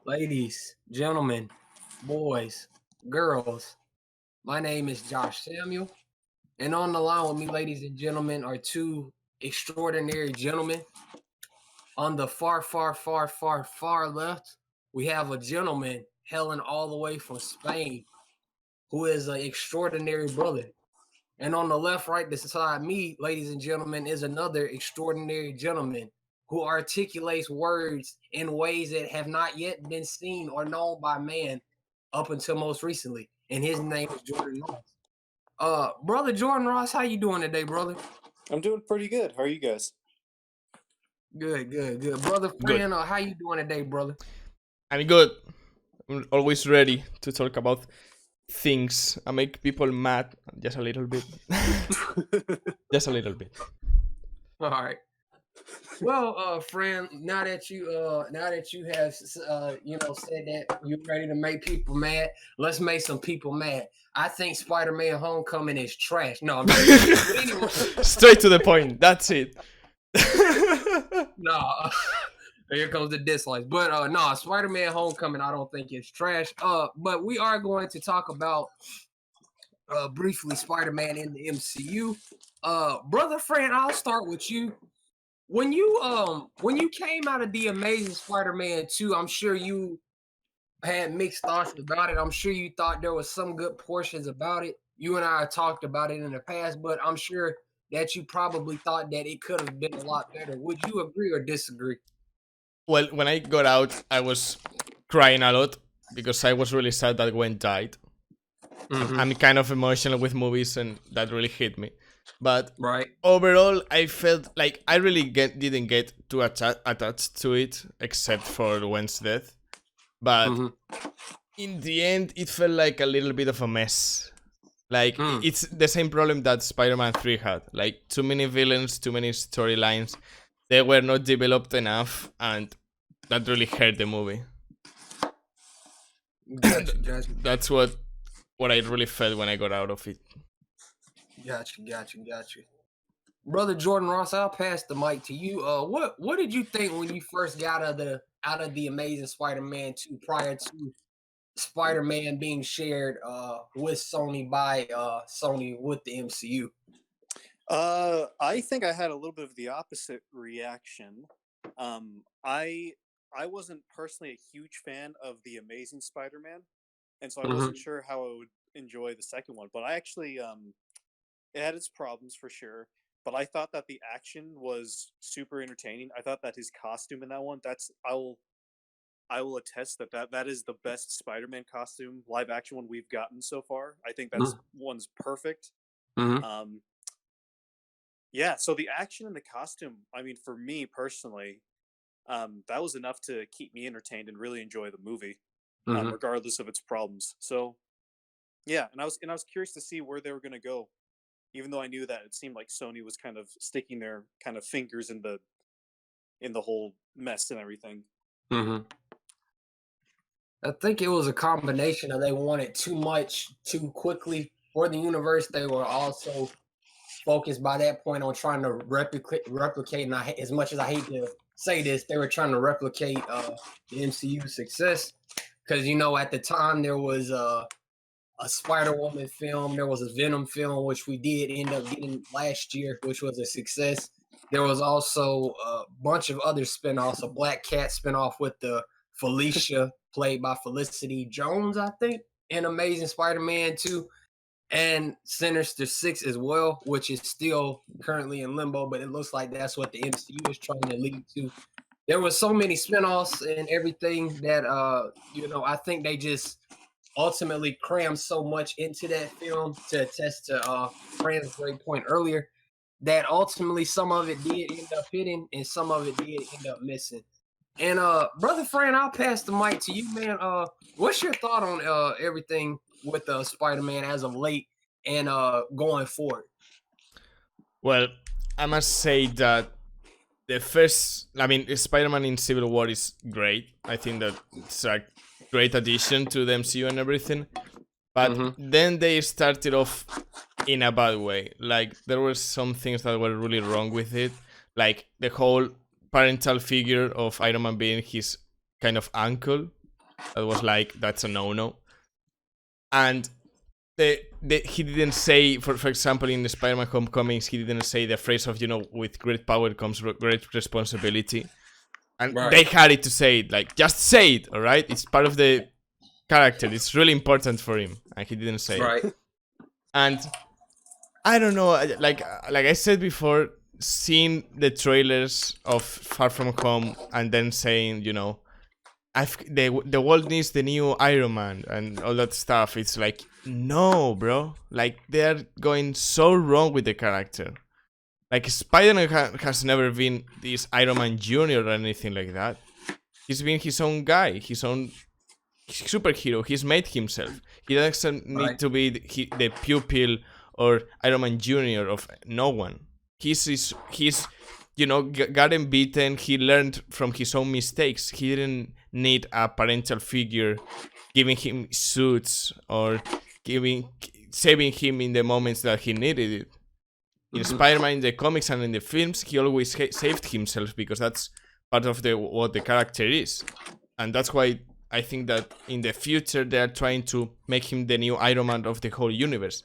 Ladies, gentlemen, boys, girls, my name is Josh Samuel, and on the line with me, ladies and gentlemen, are two extraordinary gentlemen. On the far left, we have a gentleman hailing all the way from Spain who is an extraordinary brother. And on the left, right beside me, ladies and gentlemen, is another extraordinary gentleman who articulates words in ways that have not yet been seen or known by man up until most recently. And his name is Jordan Ross. Brother Jordan Ross, how you doing today, brother? I'm doing pretty good. How are you guys? Good. Brother Good. Fran, how you doing today, brother? I'm good. I'm always ready to talk about things and make people mad just a little bit. Just a little bit. All right. Well, Fran, now that you have said that you're ready to make people mad, let's make some people mad. I think Spider-Man Homecoming is trash. No, I'm not. But anyway, Straight to the point. That's it. no, here comes the dislikes. But no, Spider-Man Homecoming, I don't think it's trash. But we are going to talk about briefly Spider-Man in the MCU. Brother Fran, I'll start with you. When you came out of the Amazing Spider-Man 2, I'm sure you had mixed thoughts about it. I'm sure you thought there was some good portions about it. You and I talked about it in the past, but I'm sure that you probably thought that it could have been a lot better. Would you agree or disagree? Well, when I got out, I was crying a lot because I was really sad that Gwen died. Mm-hmm. I'm kind of emotional with movies, and that really hit me. But Right. overall, I felt like I really didn't get too attached to it, except for Gwen's death. But in the end, it felt like a little bit of a mess. Like, it's the same problem that Spider-Man 3 had. Like, too many villains, too many storylines. They were not developed enough, and that really hurt the movie. Gotcha. That's what I really felt when I got out of it. Gotcha. Brother Jordan Ross, I'll pass the mic to you. What did you think when you first got out of the Amazing Spider-Man 2 prior to Spider-Man being shared with Sony by Sony with the MCU? I think I had a little bit of the opposite reaction. I wasn't personally a huge fan of the Amazing Spider-Man, and so I wasn't sure how I would enjoy the second one. But I actually, it had its problems for sure. But I thought that the action was super entertaining. I thought that his costume in that one, I will attest that is the best Spider-Man costume, live action one we've gotten so far. I think that's one's perfect. Yeah, so the action and the costume, I mean, for me personally, that was enough to keep me entertained and really enjoy the movie, regardless of its problems. So, yeah, and I was curious to see where they were going to go, even though I knew that it seemed like Sony was kind of sticking their kind of fingers in the whole mess and everything. I think it was a combination of they wanted too much too quickly for the universe. They were also focused by that point on trying to replicate. And as much as I hate to say this, they were trying to replicate the MCU success. Because at the time there was a Spider-Woman film, there was a Venom film, which we did end up getting last year, which was a success. There was also a bunch of other spinoffs, a Black Cat spinoff with the Felicia, played by Felicity Jones, I think, in Amazing Spider-Man 2, and Sinister 6 as well, which is still currently in limbo, but it looks like that's what the MCU is trying to lead to. There was so many spinoffs and everything that, I think they just ultimately crammed so much into that film, to attest to Fran's great point earlier, that ultimately some of it did end up hitting and some of it did end up missing. And Brother Fran, I'll pass the mic to you, man. What's your thought on everything with Spider-Man as of late and going forward? Well, I must say that Spider-Man in Civil War is great. I think that it's a great addition to the MCU and everything. But then they started off in a bad way. Like, there were some things that were really wrong with it. Like, the whole parental figure of Iron Man being his kind of uncle. That was like, that's a no-no. And he didn't say, for example, in the Spider-Man Homecomings, he didn't say the phrase of, with great power comes great responsibility. And they had it to say it, like, just say it, all right? It's part of the character. It's really important for him, and he didn't say it. And I don't know, like I said before, seeing the trailers of Far From Home and then saying, the world needs the new Iron Man and all that stuff. It's like, no, bro. Like, they're going so wrong with the character. Like, Spider-Man has never been this Iron Man Jr. or anything like that. He's been his own guy, his own superhero. He's made himself. He doesn't need to be the pupil or Iron Man Jr. of no one. He's gotten beaten. He learned from his own mistakes. He didn't need a parental figure giving him suits or saving him in the moments that he needed it. In Spider-Man, in the comics and in the films, he always saved himself because that's part of what the character is. And that's why I think that in the future they are trying to make him the new Iron Man of the whole universe.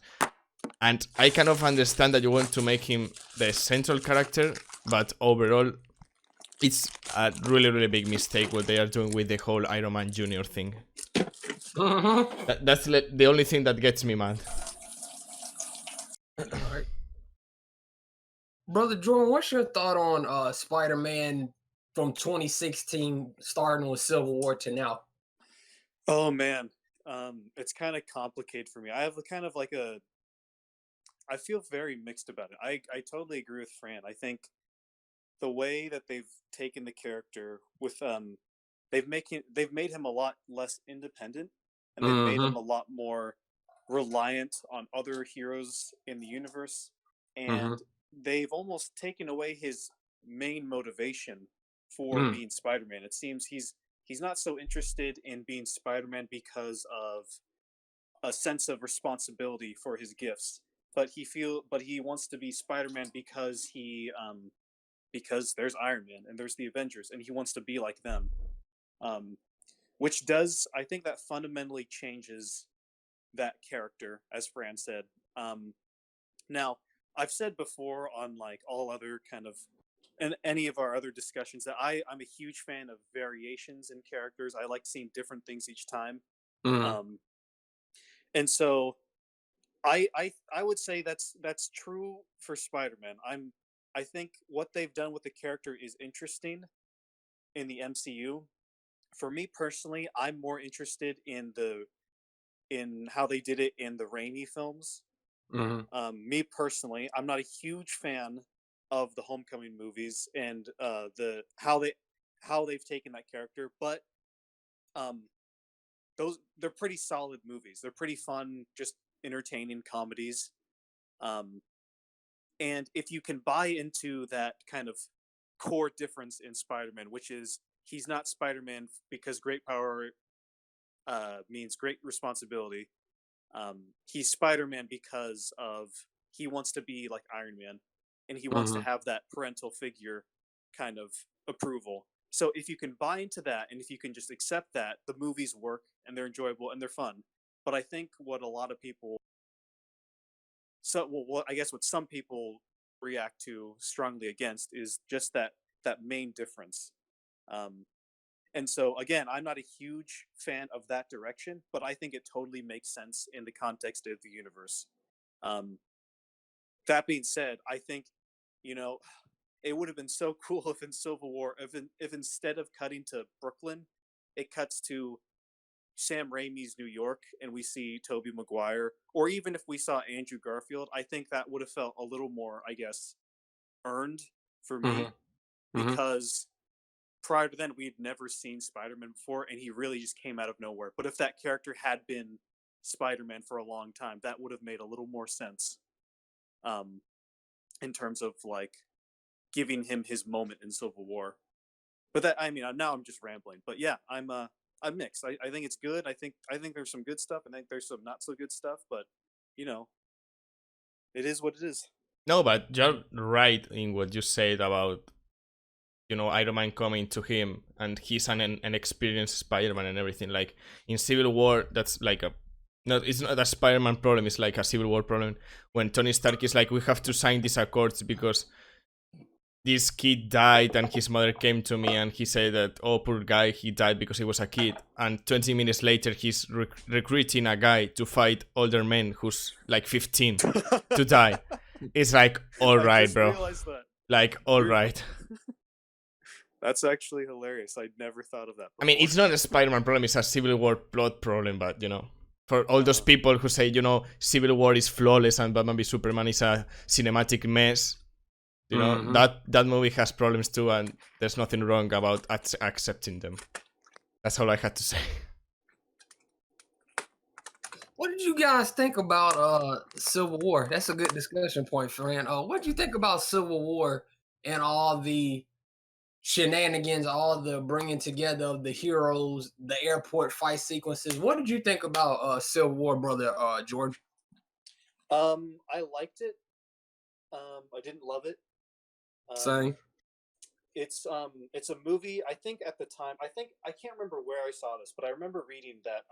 And I kind of understand that you want to make him the central character, but overall, it's a really, really big mistake what they are doing with the whole Iron Man Jr. thing. That's the only thing that gets me mad. Brother Jordan, what's your thought on Spider-Man from 2016 starting with Civil War to now? Oh man, it's kind of complicated for me. I have kind of like I feel very mixed about it. I totally agree with Fran. I think the way that they've taken the character with they've made him a lot less independent, and they've made him a lot more reliant on other heroes in the universe, and they've almost taken away his main motivation for being Spider-Man. It seems he's not so interested in being Spider-Man because of a sense of responsibility for his gifts, but he wants to be Spider-Man because because there's Iron Man and there's the Avengers, and he wants to be like them. Which does, I think that fundamentally changes that character, as Fran said. Now, I've said before on like all other kind of and any of our other discussions that I'm a huge fan of variations in characters. I like seeing different things each time. And so I would say that's true for Spider-Man. I think what they've done with the character is interesting in the MCU. For me personally, I'm more interested in how they did it in the Raimi films. Me personally, I'm not a huge fan of the Homecoming movies and how they've taken that character, but they're pretty solid movies. They're pretty fun, just entertaining comedies. And if you can buy into that kind of core difference in Spider-Man, which is he's not Spider-Man because great power means great responsibility. He's Spider-Man because he wants to be like Iron Man, and he wants to have that parental figure kind of approval. So if you can buy into that, and if you can just accept that, the movies work and they're enjoyable and they're fun. But I think what a lot of people, I guess what some people react to strongly against is just that main difference. And so, again, I'm not a huge fan of that direction, but I think it totally makes sense in the context of the universe. That being said, I think, it would have been so cool if in Civil War, if instead of cutting to Brooklyn, it cuts to Sam Raimi's New York and we see Tobey Maguire, or even if we saw Andrew Garfield, I think that would have felt a little more, I guess, earned for me, because prior to then, we'd never seen Spider-Man before, and he really just came out of nowhere. But if that character had been Spider-Man for a long time, that would have made a little more sense in terms of, like, giving him his moment in Civil War. But now I'm just rambling. But yeah, I'm mixed. I think it's good. I think there's some good stuff. I think there's some not so good stuff. But, it is what it is. No, but you're right in what you said about you know, Iron Man coming to him, and he's an experienced Spider-Man and everything. Like in Civil War, that's like it's not a Spider-Man problem. It's like a Civil War problem when Tony Stark is like, we have to sign these accords because this kid died and his mother came to me and he said that, oh, poor guy, he died because he was a kid. And 20 minutes later, he's recruiting a guy to fight older men who's like 15 to die. It's like, all right, bro. Like, all right. That's actually hilarious. I never thought of that before. I mean, it's not a Spider-Man problem, it's a Civil War plot problem, but, you know, for all those people who say, you know, Civil War is flawless and Batman v Superman is a cinematic mess, you know, that movie has problems too, and there's nothing wrong about accepting them. That's all I had to say. What did you guys think about Civil War? That's a good discussion point, friend. What did you think about Civil War and all the shenanigans, all the bringing together of the heroes, the airport fight sequences? What did you think about Civil War, brother George? I liked it. I didn't love it. Same. It's a movie. I think at the time, I can't remember where I saw this, but I remember reading that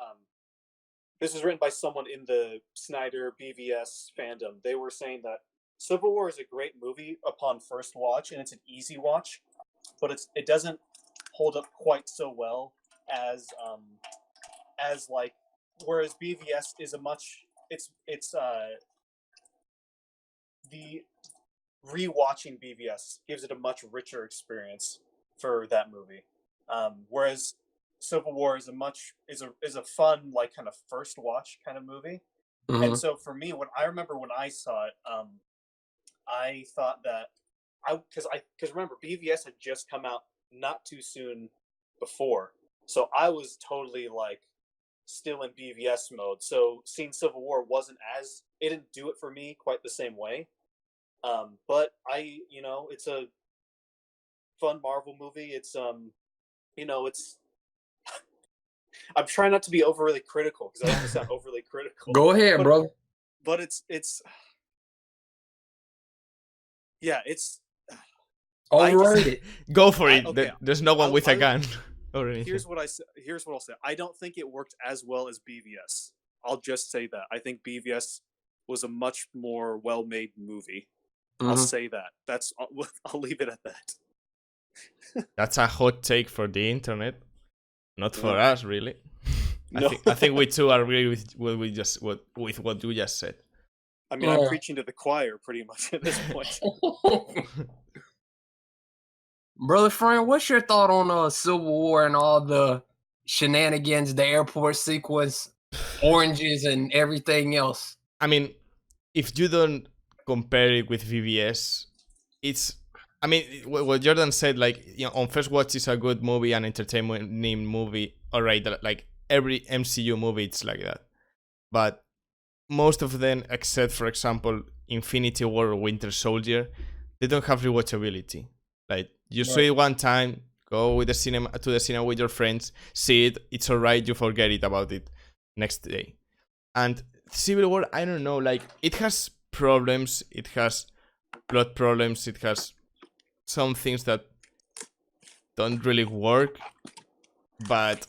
this was written by someone in the Snyder BVS fandom. They were saying that Civil War is a great movie upon first watch, and it's an easy watch, but it doesn't hold up quite so well as like, whereas BVS is a much the rewatching BVS gives it a much richer experience for that movie, whereas Civil War is a fun, like, kind of first watch kind of movie. And so for me, when I saw it, I thought that because remember, BVS had just come out not too soon before, so I was totally like still in BVS mode. So seeing Civil War it didn't do it for me quite the same way. But it's a fun Marvel movie. It's it's. I'm trying not to be overly critical because I don't want to sound overly critical. Go ahead, bro. But it's overrated. Go for it. Okay. There's no one with a gun. Here's what I'll say. I don't think it worked as well as BVS. I'll just say that. I think BVS was a much more well-made movie. I'll say that. I'll leave it at that. That's a hot take for the internet, not for us, really. No. I think we too agree with what you just said. I mean, I'm preaching to the choir pretty much at this point. Brother Frank, what's your thought on Civil War and all the shenanigans, the airport sequence, oranges, and everything else? I mean, if you don't compare it with VBS, I mean, what Jordan said, like, you know, on first watch it's a good movie, an entertainment movie. All right, like every MCU movie, it's like that. But most of them, except for example, Infinity War or Winter Soldier, they don't have rewatchability. Like, you see it one time, go to the cinema with your friends, see it, it's all right, you forget it about it next day. And Civil War, I don't know, like, it has problems, it has plot problems, it has some things that don't really work, but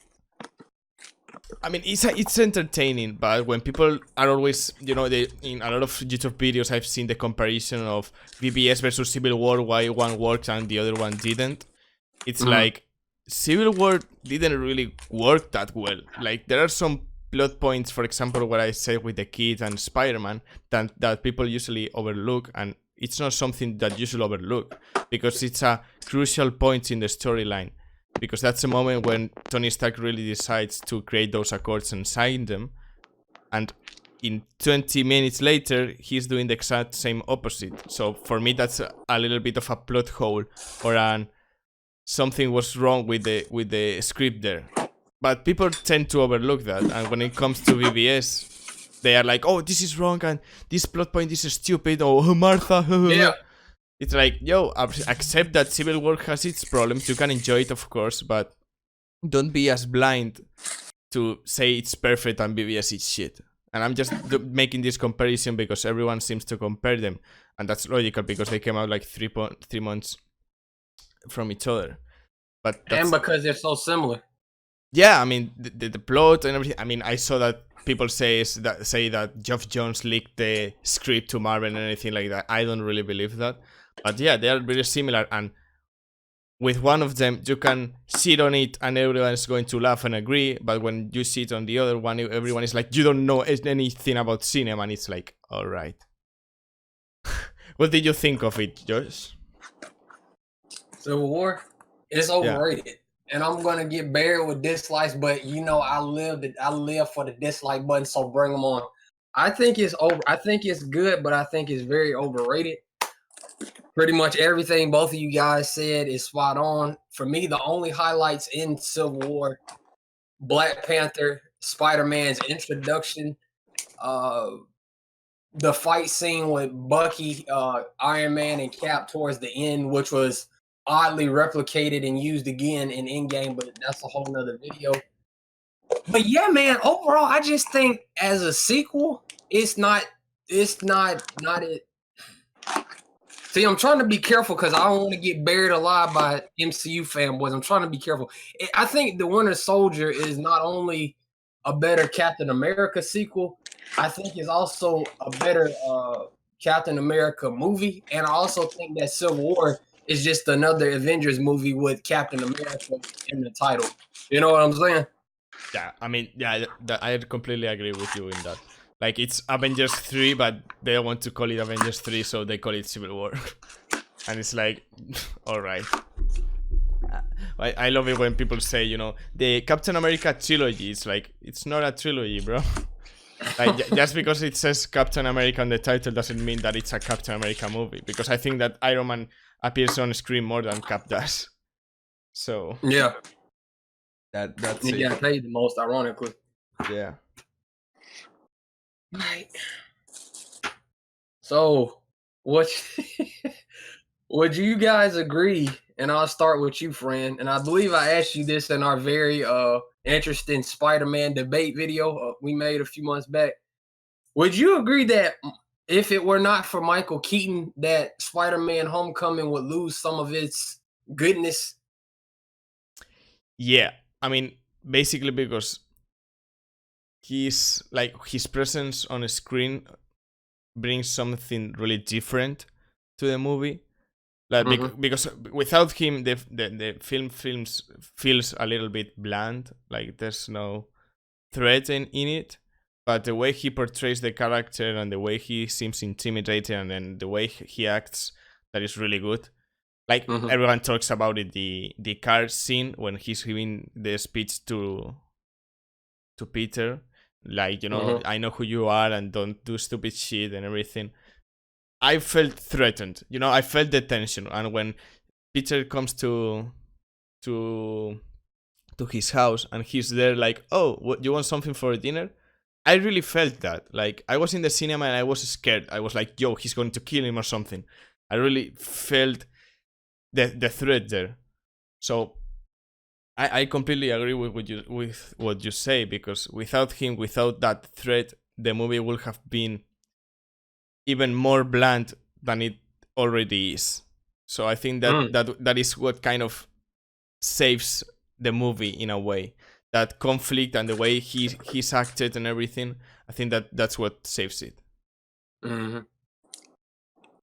I mean, it's entertaining. But when people are always, you know, in a lot of YouTube videos I've seen the comparison of VBS versus Civil War, why one works and the other one didn't. It's like Civil War didn't really work that well. Like, there are some plot points, for example, what I said with the kid and Spider-Man, that people usually overlook, and it's not something that you should overlook because it's a crucial point in the storyline, because that's a moment when Tony Stark really decides to create those accords and sign them, and in 20 minutes later he's doing the exact same opposite. So for me, that's a little bit of a plot hole, or something was wrong with the script there. But people tend to overlook that, and when it comes to VBS, they are like, oh, this is wrong, and this plot point is stupid, oh, Martha. Yeah. It's like, yo, accept that Civil War has its problems, you can enjoy it, of course, but don't be as blind to say it's perfect and VBS is shit. And I'm just making this comparison because everyone seems to compare them, and that's logical because they came out like 3 months from each other. But and because they're so similar. yeah, I mean the plot and everything. I mean, I saw that people say that Geoff Johns leaked the script to Marvel and anything like that. I don't really believe that, but yeah, they are very similar. And with one of them, you can sit on it and everyone is going to laugh and agree. But when you sit on the other one, everyone is like, you don't know anything about cinema, and it's like, all right. What did you think of it, Josh? Civil War, it's overrated, and I'm gonna get buried with dislikes. But you know, I live for the dislike button, so bring them on. I think it's over. I think it's good, but I think it's very overrated. Pretty much everything both of you guys said is spot on. For me, the only highlights in Civil War, Black Panther, Spider-Man's introduction, the fight scene with Bucky, Iron Man, and Cap towards the end, which was oddly replicated and used again in Endgame, but that's a whole nother video. But yeah, man, overall, I just think as a sequel, it's not it. See, I'm trying to be careful because I don't want to get buried alive by MCU fanboys. I'm trying to be careful. I think The Winter Soldier is not only a better Captain America sequel, I think it's also a better Captain America movie. And I also think that Civil War is just another Avengers movie with Captain America in the title. You know what I'm saying? Yeah, I mean, yeah, I completely agree with you in that. Like, it's Avengers 3, but they don't want to call it Avengers 3, so they call it Civil War. And it's like, alright. I love it when people say, you know, the Captain America trilogy. It's like, it's not a trilogy, bro. Like, just because it says Captain America on the title doesn't mean that it's a Captain America movie. Because I think that Iron Man appears on screen more than Cap does. So yeah, that's he it. got paid the most, ironically. Yeah. Right. So, what would you guys agree? And I'll start with you, friend. And I believe I asked you this in our very interesting Spider-Man debate video we made a few months back. Would you agree that if it were not for Michael Keaton, that Spider-Man Homecoming would lose some of its goodness? Yeah, I mean, basically because his presence on a screen brings something really different to the movie. Like, because without him, the film feels a little bit bland. Like, there's no threat in it. But the way he portrays the character and the way he seems intimidating and then the way he acts, that is really good. Like, everyone talks about it, the car scene when he's giving the speech to Peter. Like, you know, I know who you are and don't do stupid shit and everything. I felt threatened. You know, I felt the tension. And when Peter comes to his house and he's there like, oh, what, you want something for dinner? I really felt that. Like, I was in the cinema and I was scared. I was like, yo, he's going to kill him or something. I really felt the threat there. So I completely agree with what you say, because without him, without that threat, the movie would have been even more bland than it already is. So I think that is what kind of saves the movie in a way. That conflict and the way he's acted and everything, I think that's what saves it.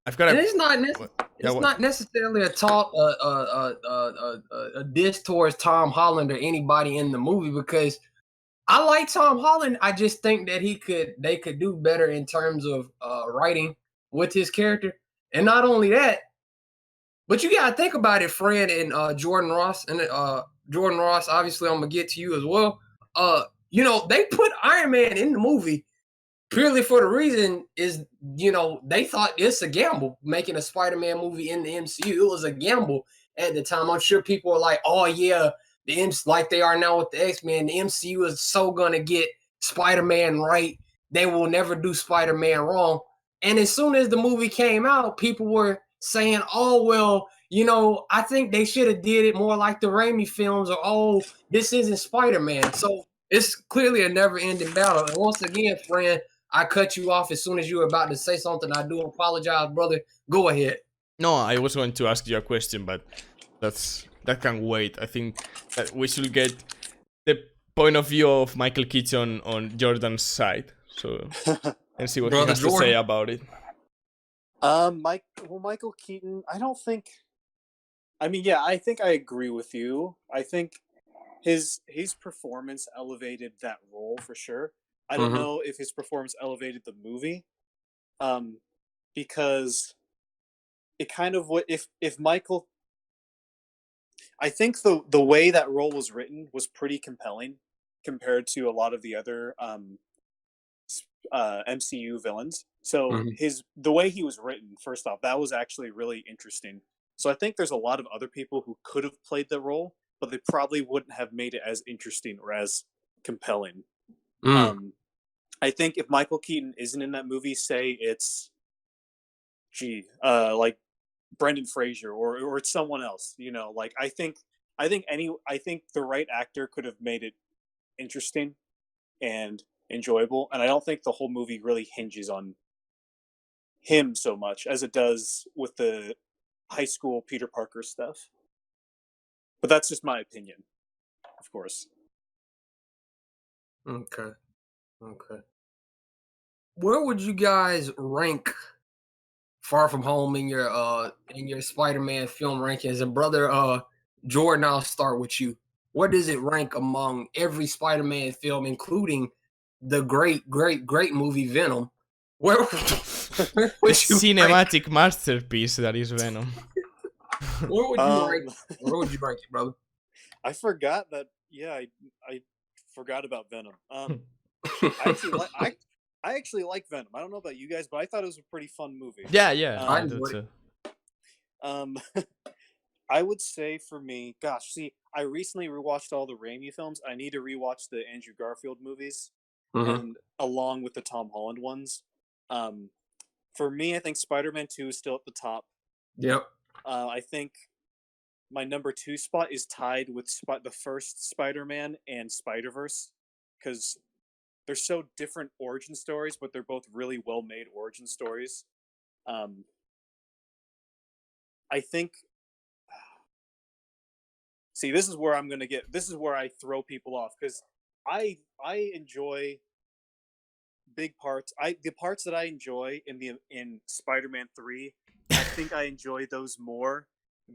I've got it's not necessarily a diss towards Tom Holland or anybody in the movie, because I like Tom Holland. I just think that they could do better in terms of writing with his character. And not only that, but you gotta think about it, Fred and Jordan Ross. And Jordan Ross, obviously I'm gonna get to you as well. You know, they put Iron Man in the movie purely for the reason is, you know, they thought it's a gamble making a Spider-Man movie in the MCU. It was a gamble at the time. I'm sure people were like, oh yeah, like they are now with the X-Men, the MCU is so gonna get Spider-Man right. They will never do Spider-Man wrong. And as soon as the movie came out, people were saying, oh, well, you know, I think they should have did it more like the Raimi films, or, oh, this isn't Spider-Man. So it's clearly a never-ending battle. And once again, friend, I cut you off as soon as you were about to say something. I do apologize, brother. Go ahead. No, I was going to ask you a question, but that can wait. I think that we should get the point of view of Michael Keaton on Jordan's side, so and see what he Brother has to say Jordan. about it. Michael Keaton, I don't think. I mean, yeah, I think I agree with you. I think his performance elevated that role for sure. I don't know if his performance elevated the movie, because it kind of what if Michael. I think the way that role was written was pretty compelling compared to a lot of the other MCU villains. So the way he was written, first off, that was actually really interesting. So I think there's a lot of other people who could have played the role, but they probably wouldn't have made it as interesting or as compelling. I think if Michael Keaton isn't in that movie, say it's like Brendan Fraser or it's someone else, like I think the right actor could have made it interesting and enjoyable, and I don't think the whole movie really hinges on him so much as it does with the high school Peter Parker stuff. But that's just my opinion, of course. Okay. Where would you guys rank Far From Home in your Spider-Man film rankings? And brother Jordan, I'll start with you. Where does it rank among every Spider-Man film, including the great movie Venom? Where the cinematic masterpiece that is Venom. Where would you rank it, brother? I forgot that. Yeah, I forgot about Venom. I actually like Venom. I don't know about you guys, but I thought it was a pretty fun movie. Yeah, I do too. I would say for me, I recently rewatched all the Raimi films. I need to rewatch the Andrew Garfield movies, and along with the Tom Holland ones. For me, I think Spider-Man 2 is still at the top. Yep. I think my number 2 spot is tied with the first Spider-Man and Spider-Verse, because they're so different origin stories, but they're both really well-made origin stories. I think. See, this is where I throw people off, because I enjoy big parts. The parts that I enjoy in Spider-Man 3, I think I enjoy those more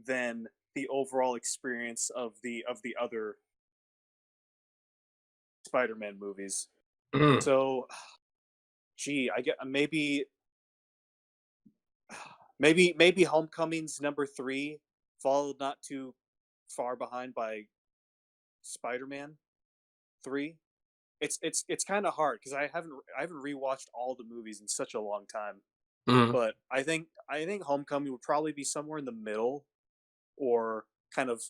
than the overall experience of the other Spider-Man movies. So, I get maybe Homecoming's number 3, followed not too far behind by Spider-Man 3. It's kind of hard because I haven't rewatched all the movies in such a long time. But I think Homecoming would probably be somewhere in the middle, or kind of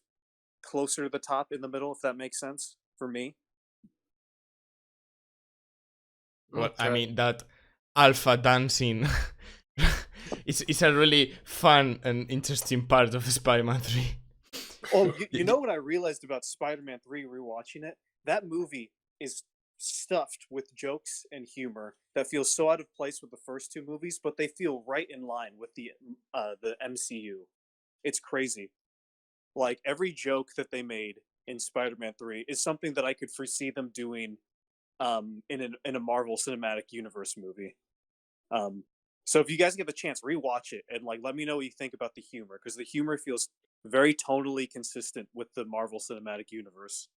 closer to the top in the middle, if that makes sense for me. Well, I mean, that alpha dancing, it's a really fun and interesting part of Spider-Man 3. Oh, you know what I realized about Spider-Man 3 rewatching it? That movie is stuffed with jokes and humor that feels so out of place with the first 2 movies, but they feel right in line with the MCU. It's crazy. Like, every joke that they made in Spider-Man 3 is something that I could foresee them doing in a Marvel Cinematic Universe movie. So if you guys get the chance, rewatch it and let me know what you think about the humor, because the humor feels very tonally consistent with the Marvel Cinematic Universe.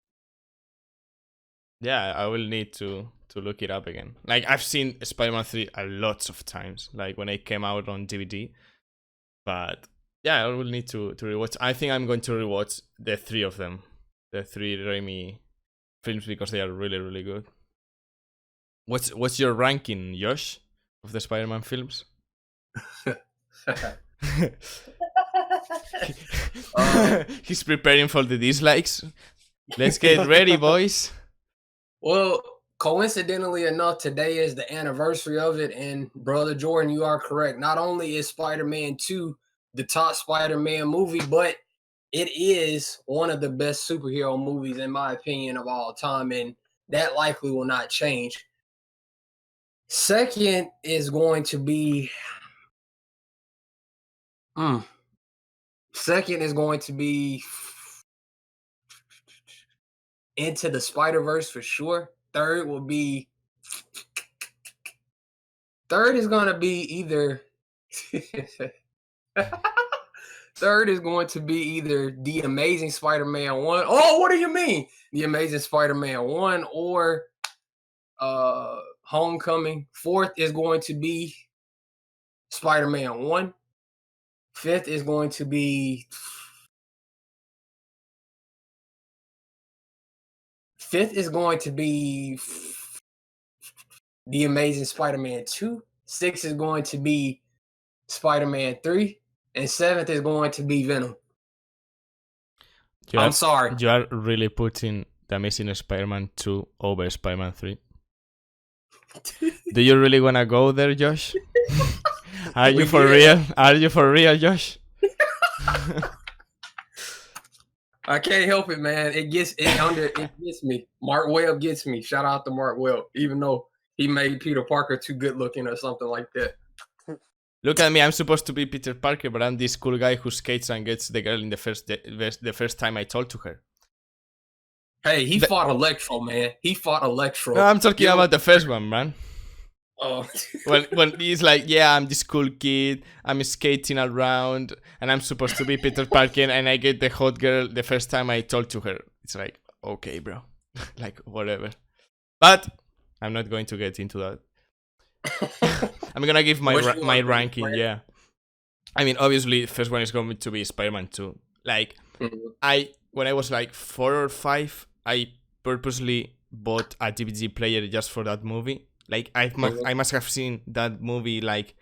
Yeah, I will need to look it up again. I've seen Spider-Man 3 lots of times, when it came out on DVD. But yeah, I will need to rewatch. I think I'm going to rewatch the 3 of them, the 3 Raimi films, because they are really, really good. What's your ranking, Josh, of the Spider-Man films? He's preparing for the dislikes. Let's get ready, boys. Well, coincidentally enough, today is the anniversary of it, and brother Jordan, you are correct. Not only is Spider-Man 2 the top Spider-Man movie, but it is one of the best superhero movies, in my opinion, of all time, and that likely will not change. Second is going to be Second is going to be Into the Spider-Verse for sure. Third is going to be either Third is going to be either The Amazing Spider-Man 1. Oh, what do you mean? The Amazing Spider-Man 1 or Homecoming. Fourth is going to be Spider-Man 1. Fifth is going to be The Amazing Spider-Man 2. Sixth is going to be Spider-Man 3. And seventh is going to be Venom. I'm sorry. You are really putting The Amazing Spider-Man 2 over Spider-Man 3. Do you really want to go there, Josh? Are you for real? Are you for real, Josh? I can't help it, man. It gets me. Mark Webb gets me. Shout out to Mark Webb, even though he made Peter Parker too good looking or something like that. Look at me. I'm supposed to be Peter Parker, but I'm this cool guy who skates and gets the girl in the first time I told to her. Hey, he fought Electro, man. He fought Electro. No, I'm talking about the first one, man. Oh. when he's like, yeah, I'm this cool kid, I'm skating around, and I'm supposed to be Peter Parker, and I get the hot girl the first time I told to her. It's like, okay, bro. Like, whatever. But I'm not going to get into that. I'm gonna give my ranking, yeah. I mean, obviously, the first one is going to be Spider-Man 2. Like, when I was like 4 or 5, I purposely bought a DVD player just for that movie. Like, I must have seen that movie, like,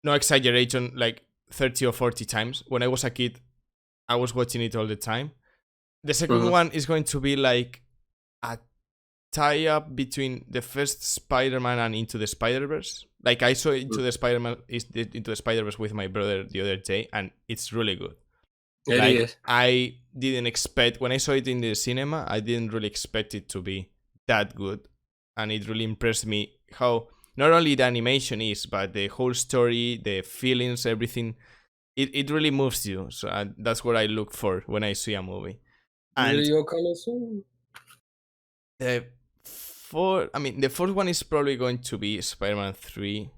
no exaggeration, like 30 or 40 times. When I was a kid, I was watching it all the time. The second one is going to be like a tie-up between the first Spider-Man and Into the Spider-Verse. Like, I saw Into the Spider-Verse with my brother the other day, and it's really good. It is. I didn't expect, when I saw it in the cinema, I didn't really expect it to be that good. And it really impressed me how not only the animation is, but the whole story, the feelings, everything. It really moves you. So that's what I look for when I see a movie. And video coming soon. The fourth one is probably going to be Spider-Man 3.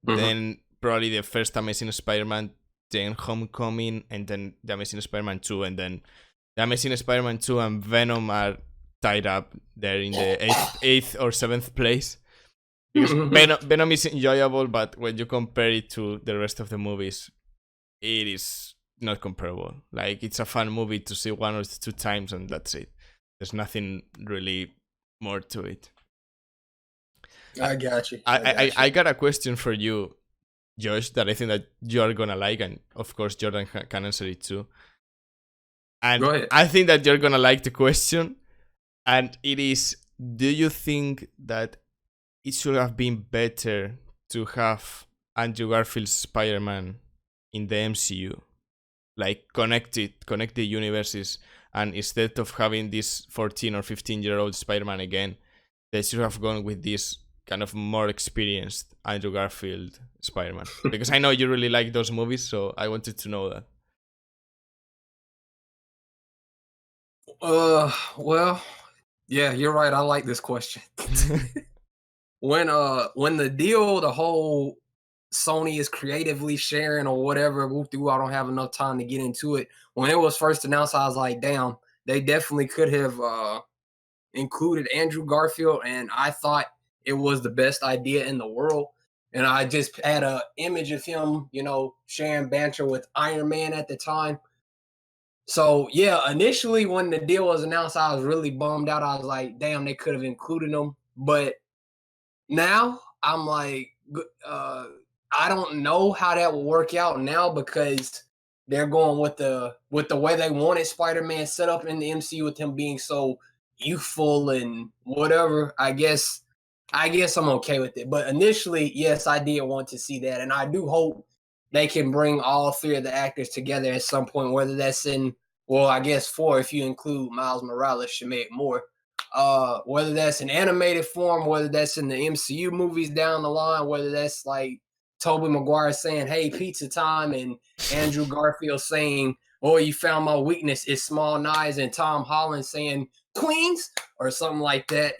Then probably the first Amazing Spider-Man, then Homecoming, and then the Amazing Spider-Man 2, and then the Amazing Spider-Man 2 and Venom are tied up there in the 8th or 7th place. Because Venom is enjoyable, but when you compare it to the rest of the movies, it is not comparable. Like, it's a fun movie to see 1 or 2 times, and that's it. There's nothing really more to it. I got you. I got a question for you, Josh, that I think that you are gonna like, and of course Jordan can answer it too. And Go ahead. I think that you're gonna like the question, and it is: do you think that it should have been better to have Andrew Garfield's Spider-Man in the MCU, like connect the universes, and instead of having this 14 or 15-year-old Spider-Man again, they should have gone with this kind of more experienced Andrew Garfield Spider-Man? Because I know you really like those movies, so I wanted to know that. Well, yeah, you're right. I like this question. When the whole Sony is creatively sharing or whatever, I don't have enough time to get into it. When it was first announced, I was like, damn, they definitely could have included Andrew Garfield, and I thought it was the best idea in the world. And I just had an image of him, sharing banter with Iron Man at the time. So, yeah, initially when the deal was announced, I was really bummed out. I was like, damn, they could have included him. But now I'm like, I don't know how that will work out now, because they're going with the way they wanted Spider-Man set up in the MCU, with him being so youthful and whatever. I guess I'm okay with it. But initially, yes, I did want to see that, and I do hope they can bring all 3 of the actors together at some point, whether that's in, well, I guess 4 if you include Miles Morales, should make more. Whether that's in animated form, whether that's in the MCU movies down the line, whether that's like Tobey Maguire saying, "Hey, pizza time," and Andrew Garfield saying, "Oh, you found my weakness, it's small knives," and Tom Holland saying, "Queens," or something like that.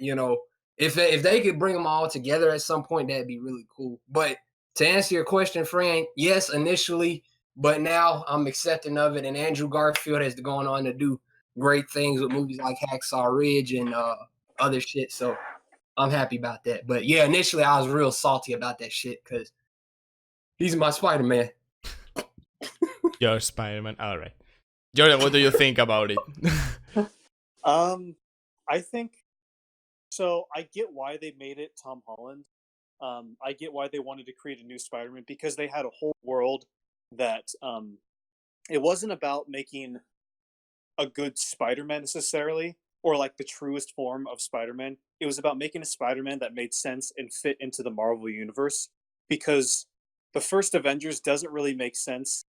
If they could bring them all together at some point, that'd be really cool. But to answer your question, Frank, yes, initially, but now I'm accepting of it. And Andrew Garfield has gone on to do great things with movies like Hacksaw Ridge and other shit. So I'm happy about that. But yeah, initially I was real salty about that shit because he's my Spider-Man. You're Spider-Man. All right. Jordan, what do you think about it? I think so. I get why they made it Tom Holland. I get why they wanted to create a new Spider-Man because they had a whole world that it wasn't about making a good Spider-Man necessarily, or like the truest form of Spider-Man. It was about making a Spider-Man that made sense and fit into the Marvel universe, because the first Avengers doesn't really make sense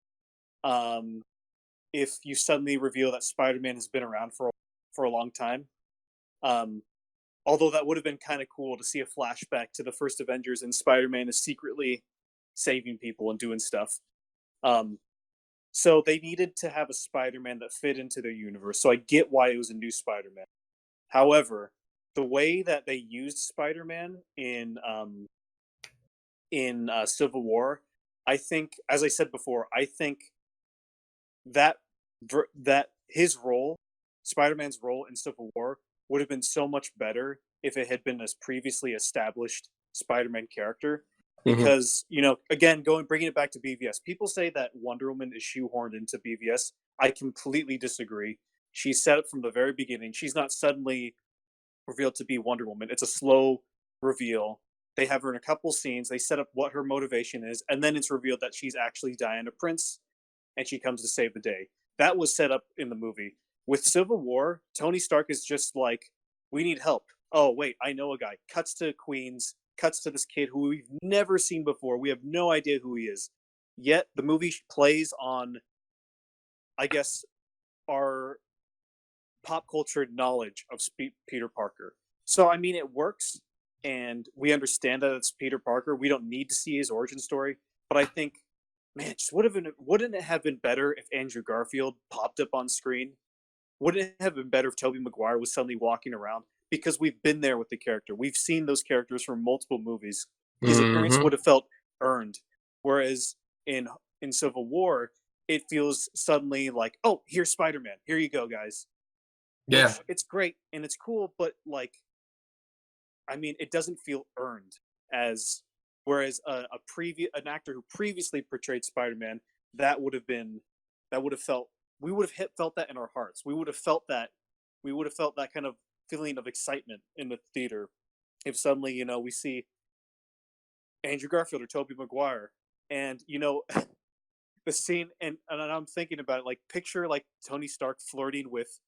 if you suddenly reveal that Spider-Man has been around for a long time. Although that would have been kind of cool to see a flashback to the first Avengers and Spider-Man is secretly saving people and doing stuff. So they needed to have a Spider-Man that fit into their universe. So I get why it was a new Spider-Man. However, the way that they used Spider-Man in Civil War, I think, as I said before, I think that his role, Spider-Man's role in Civil War, would have been so much better if it had been a previously established Spider-Man character. Because, again, bringing it back to BVS, people say that Wonder Woman is shoehorned into BVS. I completely disagree. She's set up from the very beginning. She's not suddenly revealed to be Wonder Woman. It's a slow reveal. They have her in a couple scenes. They set up what her motivation is, and then it's revealed that she's actually Diana Prince, and she comes to save the day. That was set up in the movie. With Civil War, Tony Stark is just like, we need help. Oh, wait, I know a guy. Cuts to Queens, cuts to this kid who we've never seen before. We have no idea who he is. Yet the movie plays on, I guess, our pop culture knowledge of Peter Parker. So, I mean, it works, and we understand that it's Peter Parker. We don't need to see his origin story. But I think, man, wouldn't it have been better if Andrew Garfield popped up on screen? Wouldn't it have been better if Tobey Maguire was suddenly walking around? Because we've been there with the character. We've seen those characters from multiple movies. His appearance would have felt earned. Whereas in Civil War, it feels suddenly like, oh, here's Spider-Man. Here you go, guys. Yeah. Which, it's great and it's cool, but like, I mean, it doesn't feel earned. Whereas an actor who previously portrayed Spider-Man, we would have felt that in our hearts. We would have felt that kind of feeling of excitement in the theater if suddenly, we see Andrew Garfield or Tobey Maguire, and the scene, and I'm thinking about it, like, picture like Tony Stark flirting with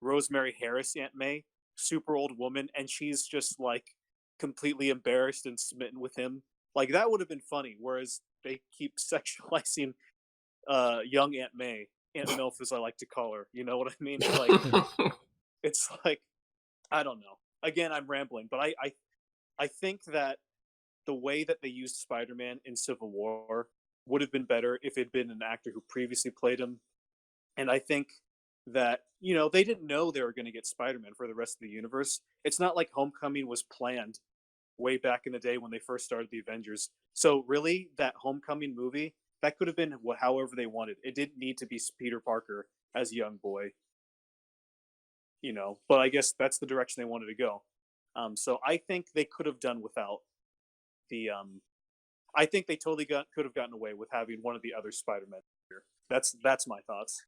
Rosemary Harris, Aunt May, super old woman, and she's just like completely embarrassed and smitten with him. Like, that would have been funny. Whereas they keep sexualizing young Aunt May, Aunt Milf, as I like to call her. You know what I mean? Like, it's like, I don't know. Again, I'm rambling, but I think that the way that they used Spider-Man in Civil War would have been better if it had been an actor who previously played him. And I think that, they didn't know they were going to get Spider-Man for the rest of the universe. It's not like Homecoming was planned way back in the day when they first started the Avengers. So really, that Homecoming movie, that could have been however they wanted. It didn't need to be Peter Parker as a young boy. But I guess that's the direction they wanted to go. So I think they could have done without the. I think they totally could have gotten away with having one of the other Spider-Men here. That's my thoughts.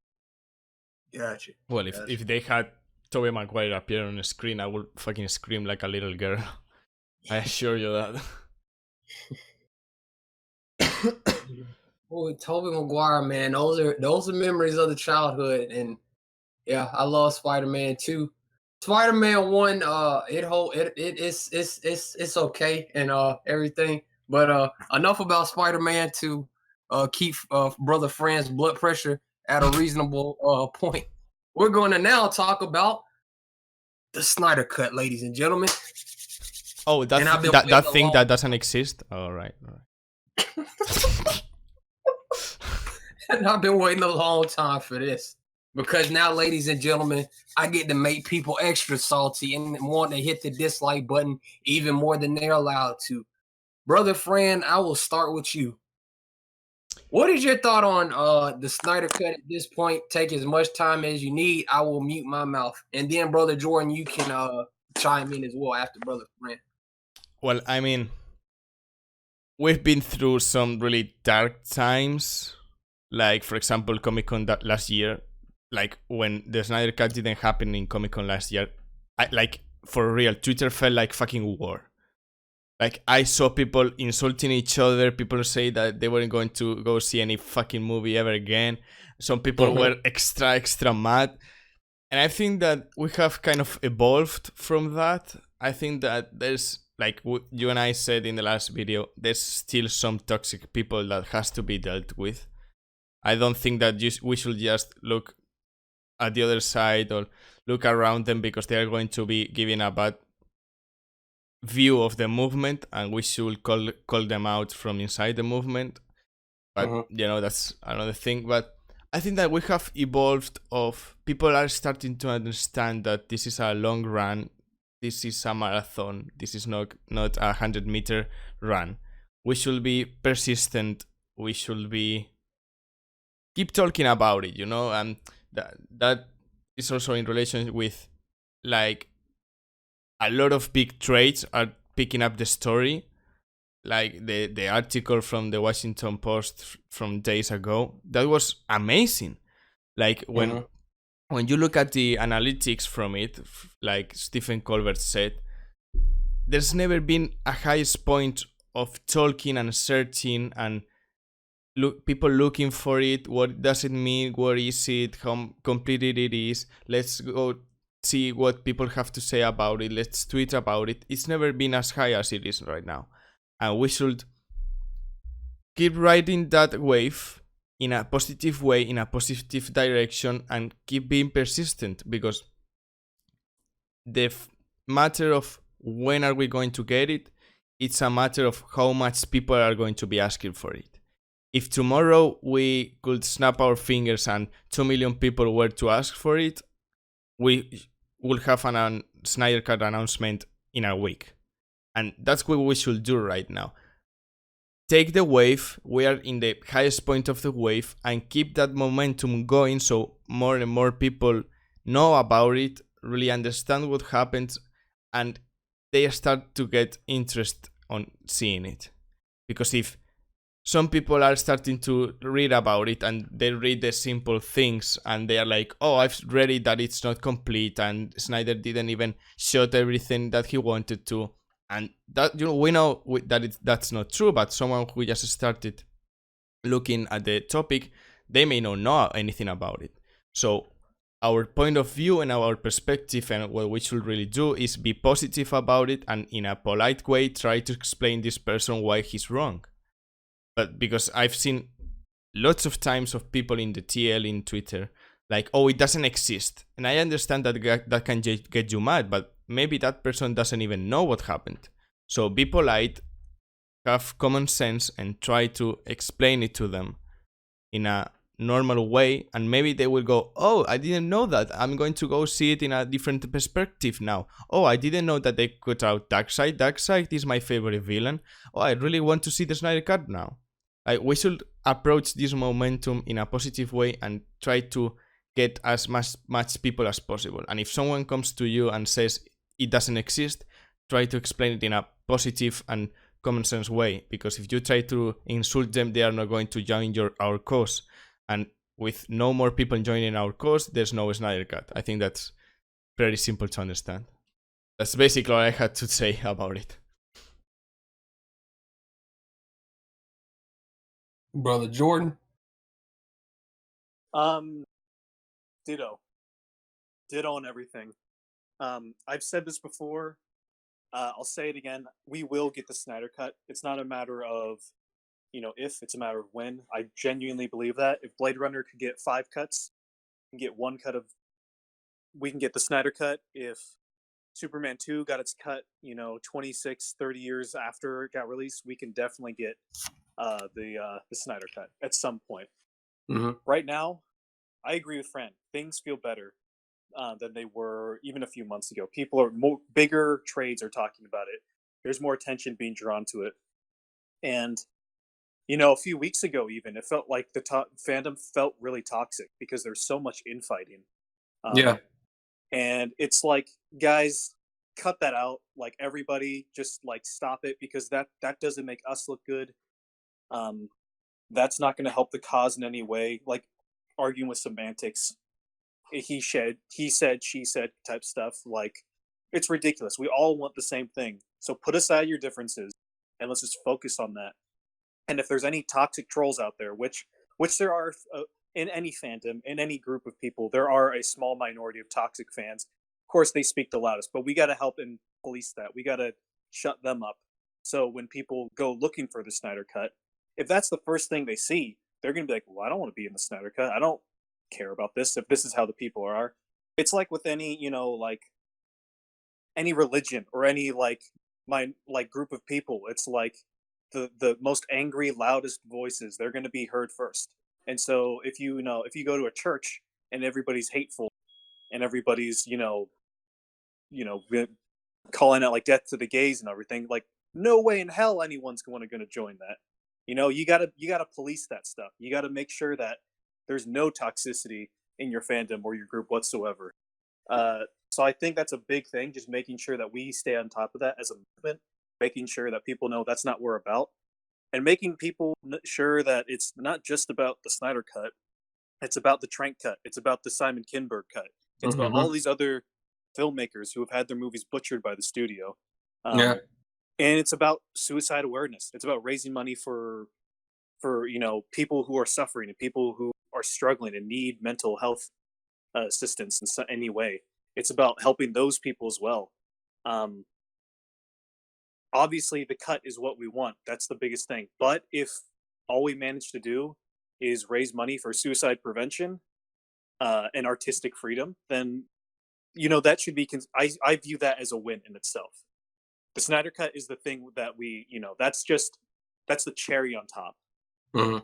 Gotcha. Well, if they had Tobey Maguire appear on the screen, I would fucking scream like a little girl. I assure you that. Boy, Tobey Maguire, man, those are memories of the childhood, and yeah, I love Spider-Man too. Spider-Man 1, it's okay and everything, but enough about Spider-Man to keep brother Fran's blood pressure at a reasonable point. We're going to now talk about the Snyder Cut, ladies and gentlemen. Oh, that thing that doesn't exist. All right. And I've been waiting a long time for this. Because now, ladies and gentlemen, I get to make people extra salty and want to hit the dislike button even more than they're allowed to. Brother Fran, I will start with you. What is your thought on the Snyder Cut at this point? Take as much time as you need. I will mute my mouth. And then, Brother Jordan, you can chime in as well after Brother Fran. Well, I mean, we've been through some really dark times. Like, for example, Comic-Con last year. Like, when the Snyder Cut didn't happen in Comic-Con last year, for real, Twitter felt like fucking war. Like, I saw people insulting each other. People say that they weren't going to go see any fucking movie ever again. Some people were extra mad. And I think that we have kind of evolved from that. I think that there's, like you and I said in the last video, there's still some toxic people that has to be dealt with. I don't think that we should just look at the other side or look around them because they are going to be giving a bad view of the movement, and we should call them out from inside the movement. But that's another thing. But I think that we have evolved of people are starting to understand that this is a long run, this is a marathon, this is not a 100-meter run. We should be persistent, we should be keep talking about it, and that is also in relation with, like, a lot of big trades are picking up the story. Like the article from the Washington Post from days ago, that was amazing. Like when you look at the analytics from it, like Stephen Colbert said, there's never been a highest point of talking and searching and people looking for it. What does it mean? What is it? How completed it is? Let's go see what people have to say about it. Let's tweet about it. It's never been as high as it is right now. And we should keep riding that wave in a positive way, in a positive direction, and keep being persistent, because the matter of when are we going to get it, it's a matter of how much people are going to be asking for it. If tomorrow we could snap our fingers and 2 million people were to ask for it, we will have a Snyder Cut announcement in a week. And that's what we should do right now. Take the wave, we are in the highest point of the wave, and keep that momentum going so more and more people know about it, really understand what happens, and they start to get interest on seeing it. Because if some people are starting to read about it and they read the simple things and they are like, oh, I've read it that it's not complete and Snyder didn't even shot everything that he wanted to. And that, we know that that's not true, but someone who just started looking at the topic, they may not know anything about it. So our point of view and our perspective and what we should really do is be positive about it and in a polite way try to explain this person why he's wrong. But because I've seen lots of times of people in the TL in Twitter like, oh, it doesn't exist. And I understand that can get you mad, but maybe that person doesn't even know what happened. So be polite, have common sense, and try to explain it to them in a normal way. And maybe they will go, oh, I didn't know that. I'm going to go see it in a different perspective now. Oh, I didn't know that they cut out Darkseid. Darkseid is my favorite villain. Oh, I really want to see the Snyder Cut now. Like, we should approach this momentum in a positive way and try to get as much people as possible. And if someone comes to you and says it doesn't exist, try to explain it in a positive and common sense way, because if you try to insult them, they are not going to join our cause. And with no more people joining our cause, there's no Snyder Cut. I think that's pretty simple to understand. That's basically all I had to say about it. Brother Jordan? Ditto on everything. I've said this before. I'll say it again. We will get the Snyder Cut. It's not a matter of, if, it's a matter of when. I genuinely believe that. If Blade Runner could get 5 cuts, we can get the Snyder Cut. If Superman 2 got its cut, 26, 30 years after it got released, we can definitely get the Snyder Cut at some point. Mm-hmm. Right now, I agree with Fran. Things feel better than they were even a few months ago. People are bigger trades are talking about it. There's more attention being drawn to it, and a few weeks ago, even it felt like the fandom felt really toxic because there's so much infighting. Yeah. And it's like, guys, cut that out. Like, everybody just like stop it, because that doesn't make us look good. That's not going to help the cause in any way. Like, arguing with semantics, he said, she said type stuff. Like, it's ridiculous. We all want the same thing. So put aside your differences and let's just focus on that. And if there's any toxic trolls out there, which there are in any fandom, in any group of people, there are a small minority of toxic fans. Of course, they speak the loudest, but we got to help and police that. We got to shut them up. So when people go looking for the Snyder Cut, if that's the first thing they see, they're going to be like, well, I don't want to be in the Snyder Cut. I don't care about this if this is how the people are. It's like with any, like any religion or any like group of people. It's like the most angry, loudest voices, they're going to be heard first. And so if you go to a church and everybody's hateful and everybody's calling out like death to the gays and everything, like, no way in hell anyone's going to join that. You gotta police that stuff. You gotta make sure that there's no toxicity in your fandom or your group whatsoever. So I think that's a big thing, just making sure that we stay on top of that as a movement, making sure that people know that's not what we're about, and making people sure that it's not just about the Snyder Cut. It's about the Trank Cut. It's about the Simon Kinberg Cut. It's about all these other filmmakers who have had their movies butchered by the studio. Yeah. And it's about suicide awareness. It's about raising money for people who are suffering and people who are struggling and need mental health assistance in any way. It's about helping those people as well. Obviously, the cut is what we want. That's the biggest thing. But if all we manage to do is raise money for suicide prevention and artistic freedom, then that should be. I view that as a win in itself. The Snyder Cut is the thing that we, that's the cherry on top. Mm-hmm.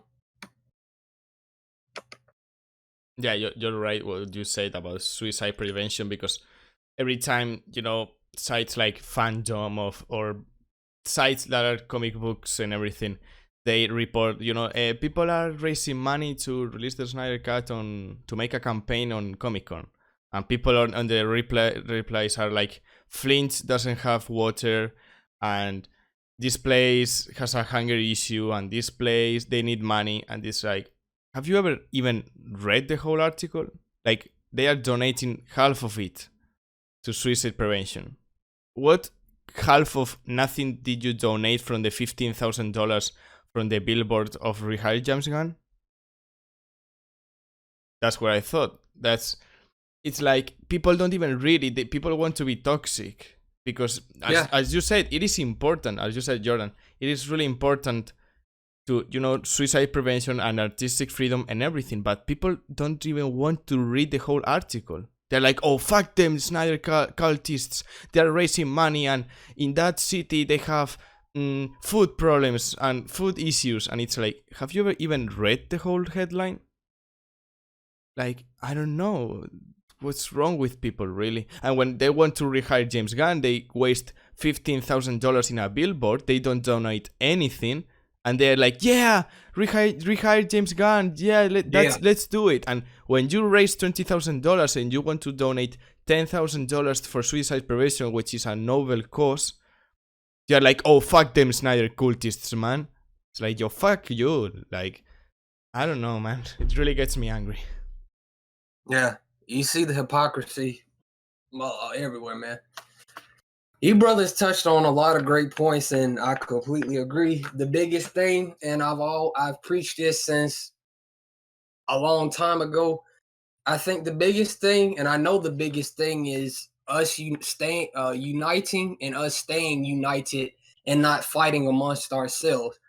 Yeah, you're right what you said about suicide prevention, because every time, sites like Fandom or sites that are comic books and everything, they report, people are raising money to release the Snyder Cut to make a campaign on Comic-Con. And people on the replies are like, Flint doesn't have water, and this place has a hunger issue, and this place, they need money. And it's like, have you ever even read the whole article? Like, they are donating half of it to suicide prevention. What half of nothing did you donate from the $15,000 from the billboard of Rehire James Gunn? That's what I thought. It's like, people don't even read it. People want to be toxic. Because, as you said, it is important. As you said, Jordan, it is really important to, suicide prevention and artistic freedom and everything. But people don't even want to read the whole article. They're like, oh, fuck them, Snyder cultists. They're raising money, and in that city they have food problems and food issues. And it's like, have you ever even read the whole headline? Like, I don't know. What's wrong with people, really? And when they want to rehire James Gunn, they waste $15,000 in a billboard. They don't donate anything, and they're like, "Yeah, rehire James Gunn. Yeah, let's do it." And when you raise $20,000 and you want to donate $10,000 for suicide prevention, which is a noble cause, you're like, "Oh, fuck them, Snyder cultists, man." It's like, yo, fuck you. Like, I don't know, man. It really gets me angry. Yeah. You see the hypocrisy everywhere, man. You brothers touched on a lot of great points, and I completely agree. The biggest thing, and I've preached this since a long time ago. I think the biggest thing, and I know the biggest thing, is us uniting and us staying united and not fighting amongst ourselves.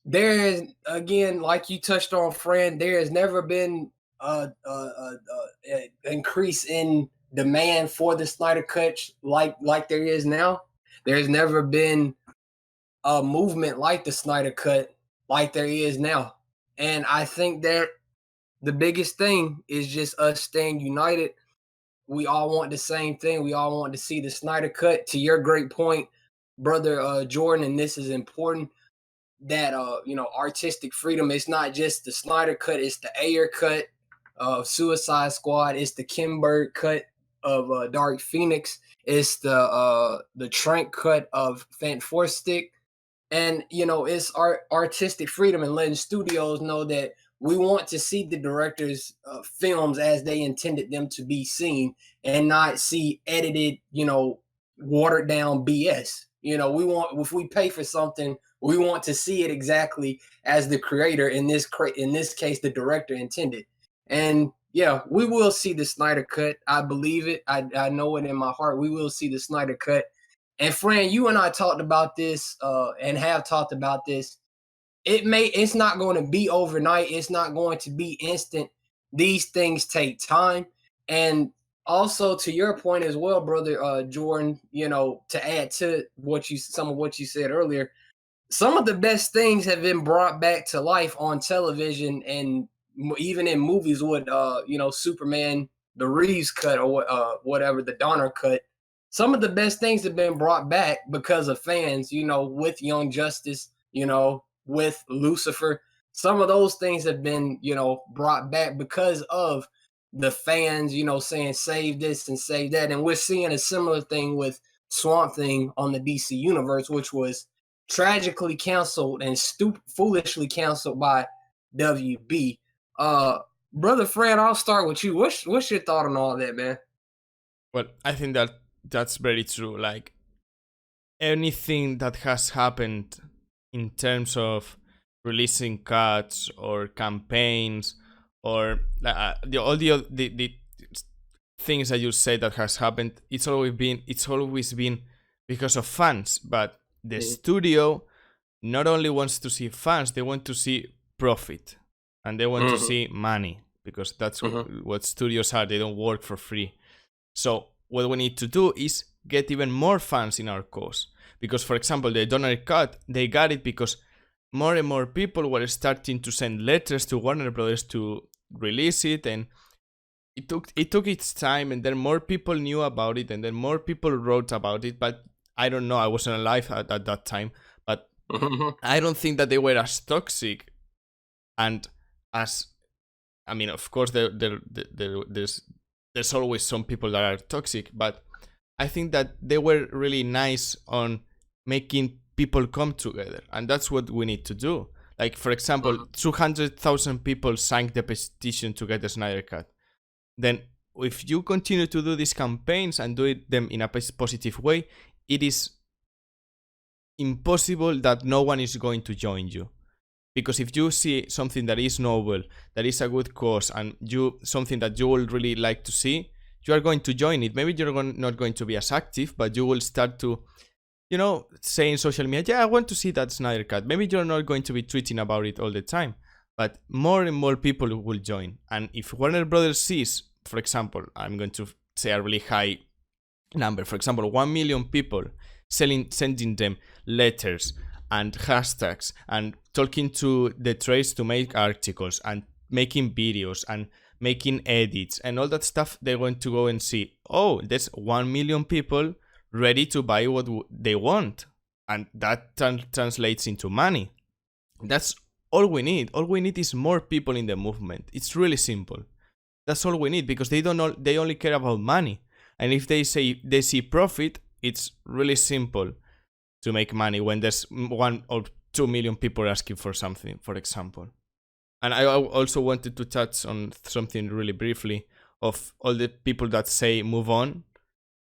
There is, again, like you touched on, Fran, there has never been increase in demand for the Snyder Cut like there is now. There's never been a movement like the Snyder Cut like there is now. And I think that the biggest thing is just us staying united. We all want the same thing. We all want to see the Snyder Cut. To your great point, brother Jordan, and this is important, that artistic freedom. It's not just the Snyder Cut, it's the Ayer cut of Suicide Squad, it's the Kimberg cut of Dark Phoenix, it's the Trank cut of Fantastic. And it's artistic freedom and letting studios know that we want to see the directors' films as they intended them to be seen, and not see edited, watered down BS. We want, if we pay for something, we want to see it exactly as the creator, in this case, the director, intended. And yeah, we will see the Snyder Cut. I believe it. I know it in my heart. We will see the Snyder Cut. And Fran, you and I talked about this and have talked about this. It's not going to be overnight. It's not going to be instant. These things take time. And also, to your point as well, brother Jordan, to add to some of what you said earlier, some of the best things have been brought back to life on television and even in movies with Superman, the Reeves cut, or whatever, the Donner cut. Some of the best things have been brought back because of fans, with Young Justice, with Lucifer. Some of those things have been, brought back because of the fans, saying save this and save that. And we're seeing a similar thing with Swamp Thing on the DC universe, which was tragically canceled and foolishly canceled by WB. Brother Fred, I'll start with you. What's your thought on all that, man? Well, I think that's very true. Like, anything that has happened in terms of releasing cuts or campaigns or all the things that you say that has happened, it's always been because of fans. But the studio not only wants to see fans, they want to see profit, and they want to see money, because that's what studios are. They don't work for free. So what we need to do is get even more fans in our cause. Because, for example, the Donner Cut, they got it because more and more people were starting to send letters to Warner Brothers to release it, and it took its time, and then more people knew about it, and then more people wrote about it. But I don't know, I wasn't alive at that time, but I don't think that they were as toxic, and as, I mean, of course, there's always some people that are toxic, but I think that they were really nice on making people come together, and that's what we need to do. Like, for example, 200,000 people signed the petition to get the Snyder Cut. Then, if you continue to do these campaigns and do them in a positive way, it is impossible that no one is going to join you. Because if you see something that is noble, that is a good cause, and something that you will really like to see, you are going to join it. Maybe you're not going to be as active, but you will start to, say in social media, yeah, I want to see that Snyder Cut. Maybe you're not going to be tweeting about it all the time, but more and more people will join. And if Warner Brothers sees, for example, I'm going to say a really high number, for example, 1 million people sending them letters and hashtags and talking to the trades to make articles and making videos and making edits and all that stuff, they're going to go and see, oh, there's 1 million people ready to buy what they want. And that translates into money. That's all we need. All we need is more people in the movement. It's really simple. That's all we need, because they only care about money. And if they say they see profit, it's really simple to make money when there's 1 or 2 million people asking for something, for example. And I also wanted to touch on something really briefly of all the people that say move on.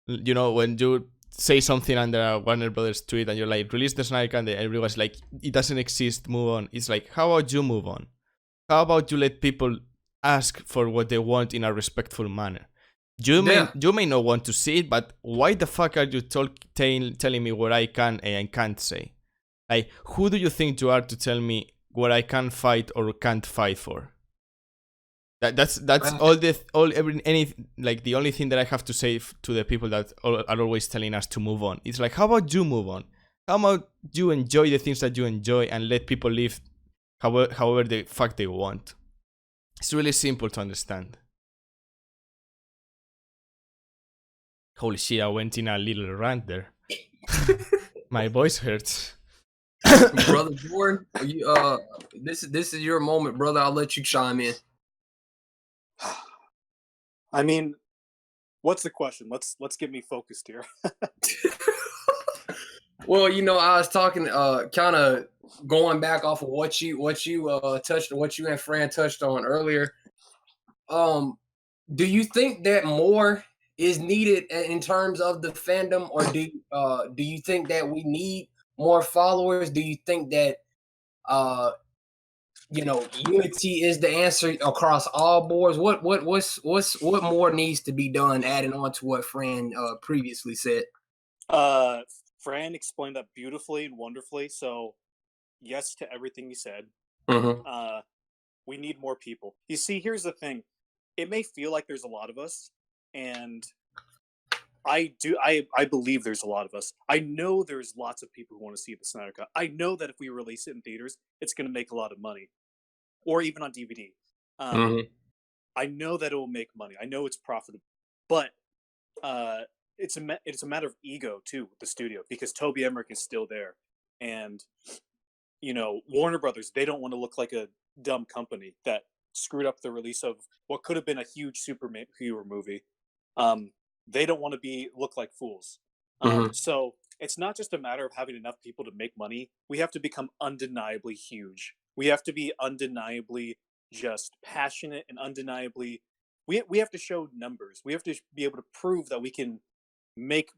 When you say something under a Warner Brothers tweet and you're like, release the Snyder Cut, and everyone's like, it doesn't exist, move on. It's like, how about you move on? How about you let people ask for what they want in a respectful manner? You may not want to see it, but why the fuck are you telling me what I can and can't say? Like, who do you think you are to tell me what I can fight or can't fight for? That's Uh, all every any like the only thing that I have to say to the people that are always telling us to move on. It's like, how about you move on? How about you enjoy the things that you enjoy and let people live however the fuck they want? It's really simple to understand. Holy shit, I went in a little rant there. My voice hurts. Brother Jordan, this is your moment, brother. I'll let you chime in. I mean, what's the question? Let's get me focused here. Well, I was talking, kind of going back off of what you touched, what you and Fran touched on earlier. Do you think that more is needed in terms of the fandom, or do you think that we need more followers? Do you think that uh unity is the answer across all boards? What more needs to be done? Adding on to what Fran previously said. Fran explained that beautifully and wonderfully. So, yes to everything you said. Mm-hmm. We need more people. You see, here's the thing. It may feel like there's a lot of us, and I believe there's a lot of us. I know there's lots of people who want to see the Snyder Cut. I know that if we release it in theaters, it's going to make a lot of money, or even on DVD. Mm-hmm. I know that it will make money. I know it's profitable, but it's a matter of ego too with the studio, because Toby Emmerich is still there, and Warner Brothers, they don't want to look like a dumb company that screwed up the release of what could have been a huge superhero movie. They don't want to look like fools. Mm-hmm. So it's not just a matter of having enough people to make money. We have to become undeniably huge. We have to be undeniably just passionate and undeniably. We have to show numbers. We have to be able to prove that we can make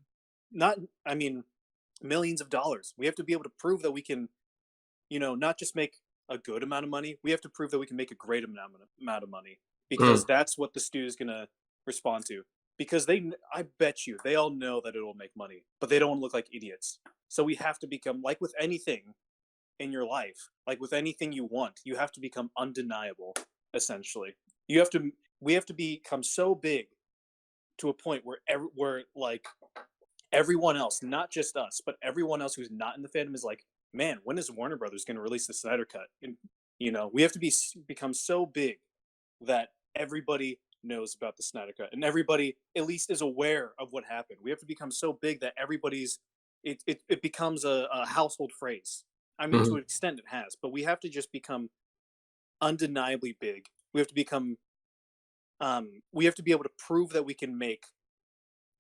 millions of dollars. We have to be able to prove that we can, not just make a good amount of money. We have to prove that we can make a great amount of money, because that's what the studio is going to respond to. Because I bet you, they all know that it'll make money, but they don't want to look like idiots. So we have to become, like with anything in your life, like with anything you want, you have to become undeniable, essentially. We have to become so big to a point where like everyone else, not just us, but everyone else who's not in the fandom is like, man, when is Warner Brothers going to release the Snyder Cut? And we have to become so big that everybody knows about the Snyder Cut, and everybody at least is aware of what happened. We have to become so big that it becomes a household phrase. I mean, to Mm-hmm. an extent it has, but we have to just become undeniably big. We have to become, we have to be able to prove that we can make,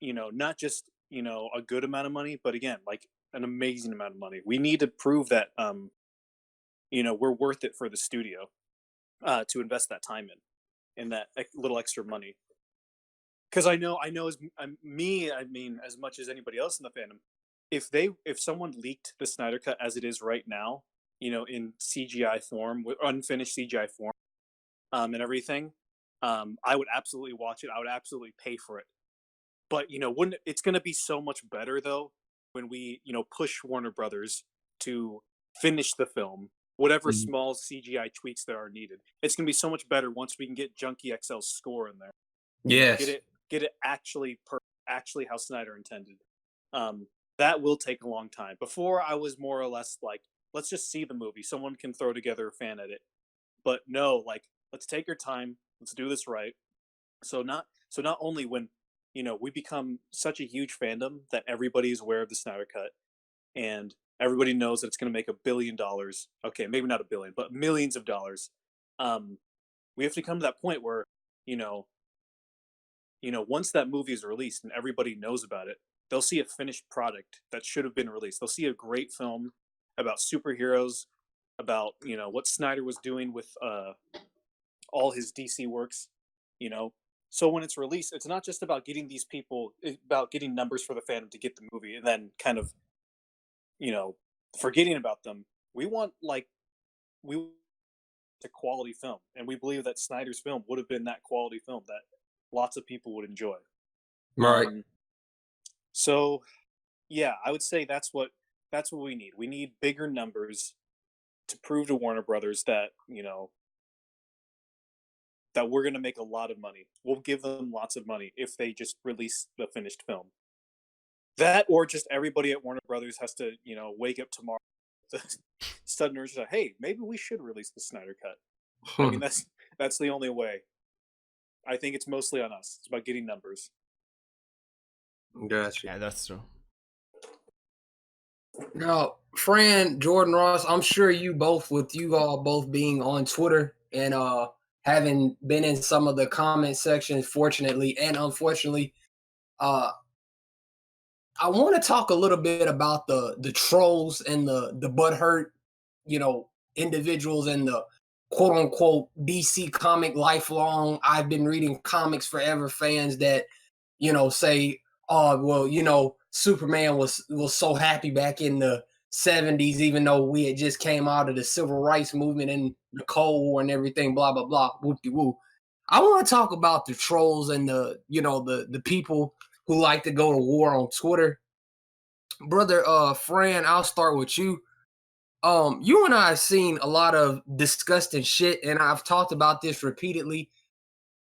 not just, a good amount of money, but again, like an amazing amount of money. We need to prove that, we're worth it for the studio, to invest that time in that little extra money. Because I know as as much as anybody else in the fandom, if someone leaked the Snyder Cut as it is right now, in CGI form, with unfinished CGI form, and everything, I would absolutely watch it. I would absolutely pay for it. But wouldn't it's going to be so much better though when we push Warner Brothers to finish the film, whatever Mm-hmm. small CGI tweaks that are needed. It's going to be so much better once we can get Junkie XL's score in there. Yes. Get it actually actually how Snyder intended. That will take a long time. Before, I was more or less like, let's just see the movie. Someone can throw together a fan edit. But no, like, let's take your time. Let's do this right. So not only when we become such a huge fandom that everybody's aware of the Snyder Cut, and everybody knows that it's going to make $1 billion. Okay, maybe not $1 billion, but millions of dollars. We have to come to that point where you know once that movie is released and everybody knows about it, they'll see a finished product that should have been released. They'll see a great film about superheroes, about what Snyder was doing with all his DC works. You know, so when it's released, it's not just about getting these people, about getting numbers for the fandom to get the movie, and then kind of you know forgetting about them. We want we want a quality film, and we believe that Snyder's film would have been that quality film that lots of people would enjoy. Right. So yeah, I would say that's what we need. We need bigger numbers to prove to Warner Brothers that that we're going to make a lot of money. We'll give them lots of money if they just release the finished film. That, or just everybody at Warner Brothers has to, wake up tomorrow to sudden urge, hey, maybe we should release the Snyder Cut. I mean, that's the only way. I think it's mostly on us. It's about getting numbers. Gotcha. Yeah, that's true. Now, Fran, Jordan, Ross, I'm sure with you all both being on Twitter and having been in some of the comment sections, fortunately and unfortunately, I want to talk a little bit about the trolls and the butthurt, individuals and the quote unquote DC comic lifelong, I've been reading comics forever fans that, say, oh, well, Superman was so happy back in the 70s, even though we had just came out of the civil rights movement and the Cold War and everything, blah, blah, blah, whoop-de-woo. I want to talk about the trolls and the people who like to go to war on Twitter. Brother Fran, I'll start with you. You and I have seen a lot of disgusting shit, and I've talked about this repeatedly,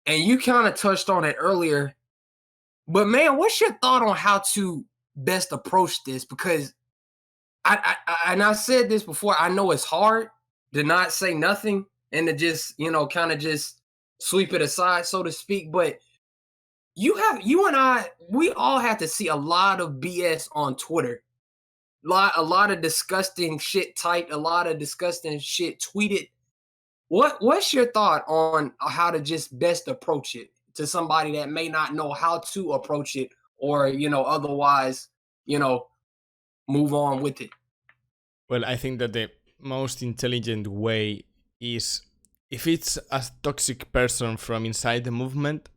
and you kind of touched on it earlier. But man, what's your thought on how to best approach this? Because I said this before, I know it's hard to not say nothing and to just, kind of just sweep it aside, so to speak. But you and I, we all have to see a lot of BS on Twitter. A lot of disgusting shit typed, a lot of disgusting shit tweeted. What's your thought on how to just best approach it to somebody that may not know how to approach it or, otherwise, move on with it? Well, I think that the most intelligent way is, if it's a toxic person from inside the movement,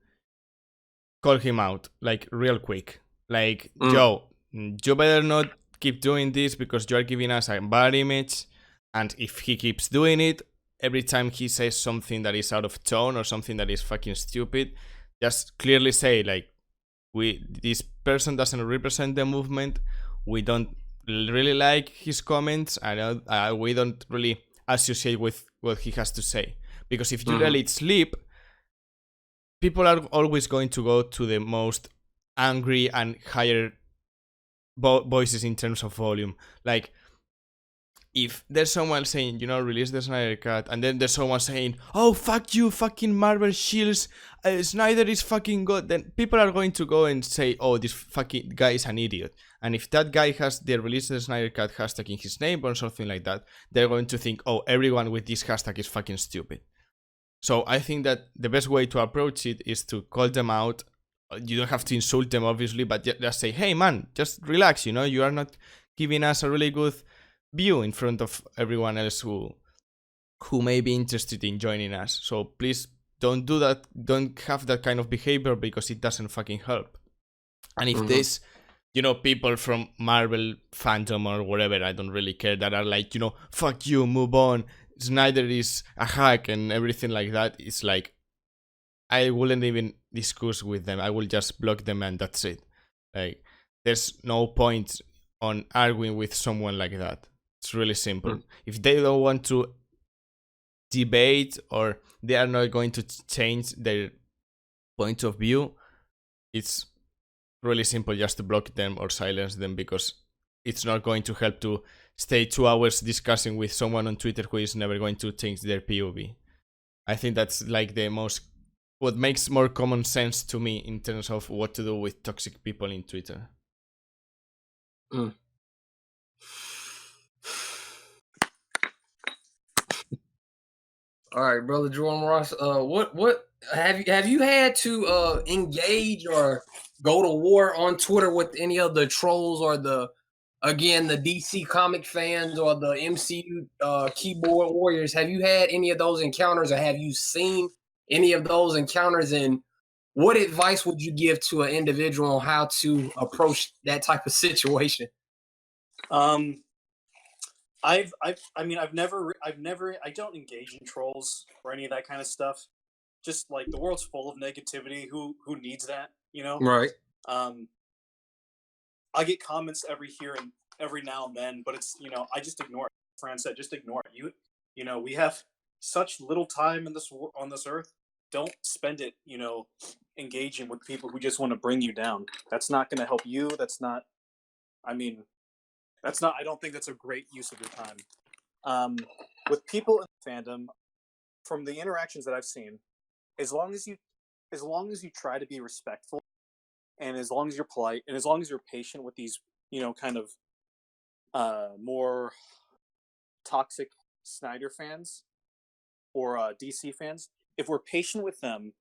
call him out, like, real quick. Like, Joe, you better not keep doing this because you are giving us a bad image. And if he keeps doing it, every time he says something that is out of tone or something that is fucking stupid, just clearly say, like, this person doesn't represent the movement. We don't really like his comments, and we don't really associate with what he has to say. Because if you let it slip, people are always going to go to the most angry and higher voices in terms of volume. Like, if there's someone saying, release the Snyder Cut, and then there's someone saying, oh, fuck you, fucking Marvel shields, Snyder is fucking good, then people are going to go and say, oh, this fucking guy is an idiot. And if that guy has the release the Snyder Cut hashtag in his name or something like that, they're going to think, oh, everyone with this hashtag is fucking stupid. So I think that the best way to approach it is to call them out. You don't have to insult them, obviously, but just say, hey, man, just relax, you are not giving us a really good view in front of everyone else who may be interested in joining us. So please don't do that. Don't have that kind of behavior because it doesn't fucking help. And if there's, people from Marvel fandom or whatever, I don't really care, that are like, fuck you, move on, Snyder is a hack and everything like that, it's like, I wouldn't even discuss with them. I will just block them and that's it. Like, there's no point on arguing with someone like that. It's really simple. If they don't want to debate or they are not going to change their point of view, it's really simple just to block them or silence them, because it's not going to help to stay 2 hours discussing with someone on Twitter who is never going to change their POV. I think that's like what makes more common sense to me in terms of what to do with toxic people in Twitter. All right, brother Jordan Ross. What have you had to engage or go to war on Twitter with any of the trolls or the DC comic fans or the MCU keyboard warriors? Have you had any of those encounters, or have you seen any of those encounters? And what advice would you give to an individual on how to approach that type of situation? I don't engage in trolls or any of that kind of stuff. Just like, the world's full of negativity. Who needs that? Right. I get comments every now and then, but it's, I just ignore it. Fran said, just ignore it. We have such little time on this earth. don't spend it, engaging with people who just want to bring you down. That's not going to help you. That's not. I mean, that's not. I don't think that's a great use of your time. With people in the fandom, from the interactions that I've seen, as long as you try to be respectful, and as long as you're polite, and as long as you're patient with these, kind of more toxic Snyder fans or DC fans, if we're patient with them,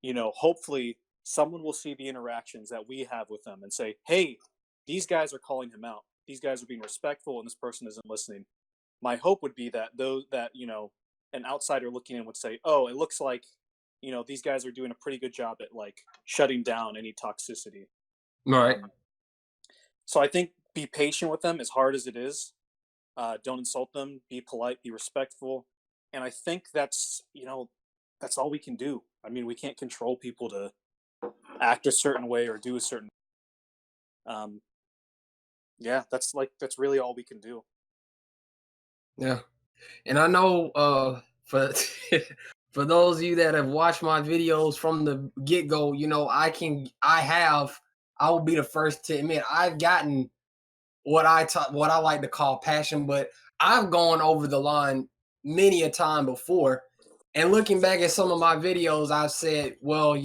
hopefully someone will see the interactions that we have with them and say, hey, these guys are calling him out. These guys are being respectful, and this person isn't listening. My hope would be that an outsider looking in would say, oh, it looks like, these guys are doing a pretty good job at like shutting down any toxicity. Right. So I think be patient with them as hard as it is. Don't insult them. Be polite. Be respectful. And I think that's all we can do. I mean, we can't control people to act a certain way or do a certain. Yeah, that's really all we can do. Yeah, and I know for for those of you that have watched my videos from the get go, I will be the first to admit I've gotten what I like to call passion, but I've gone over the line many a time before. And looking back at some of my videos, I've said, well,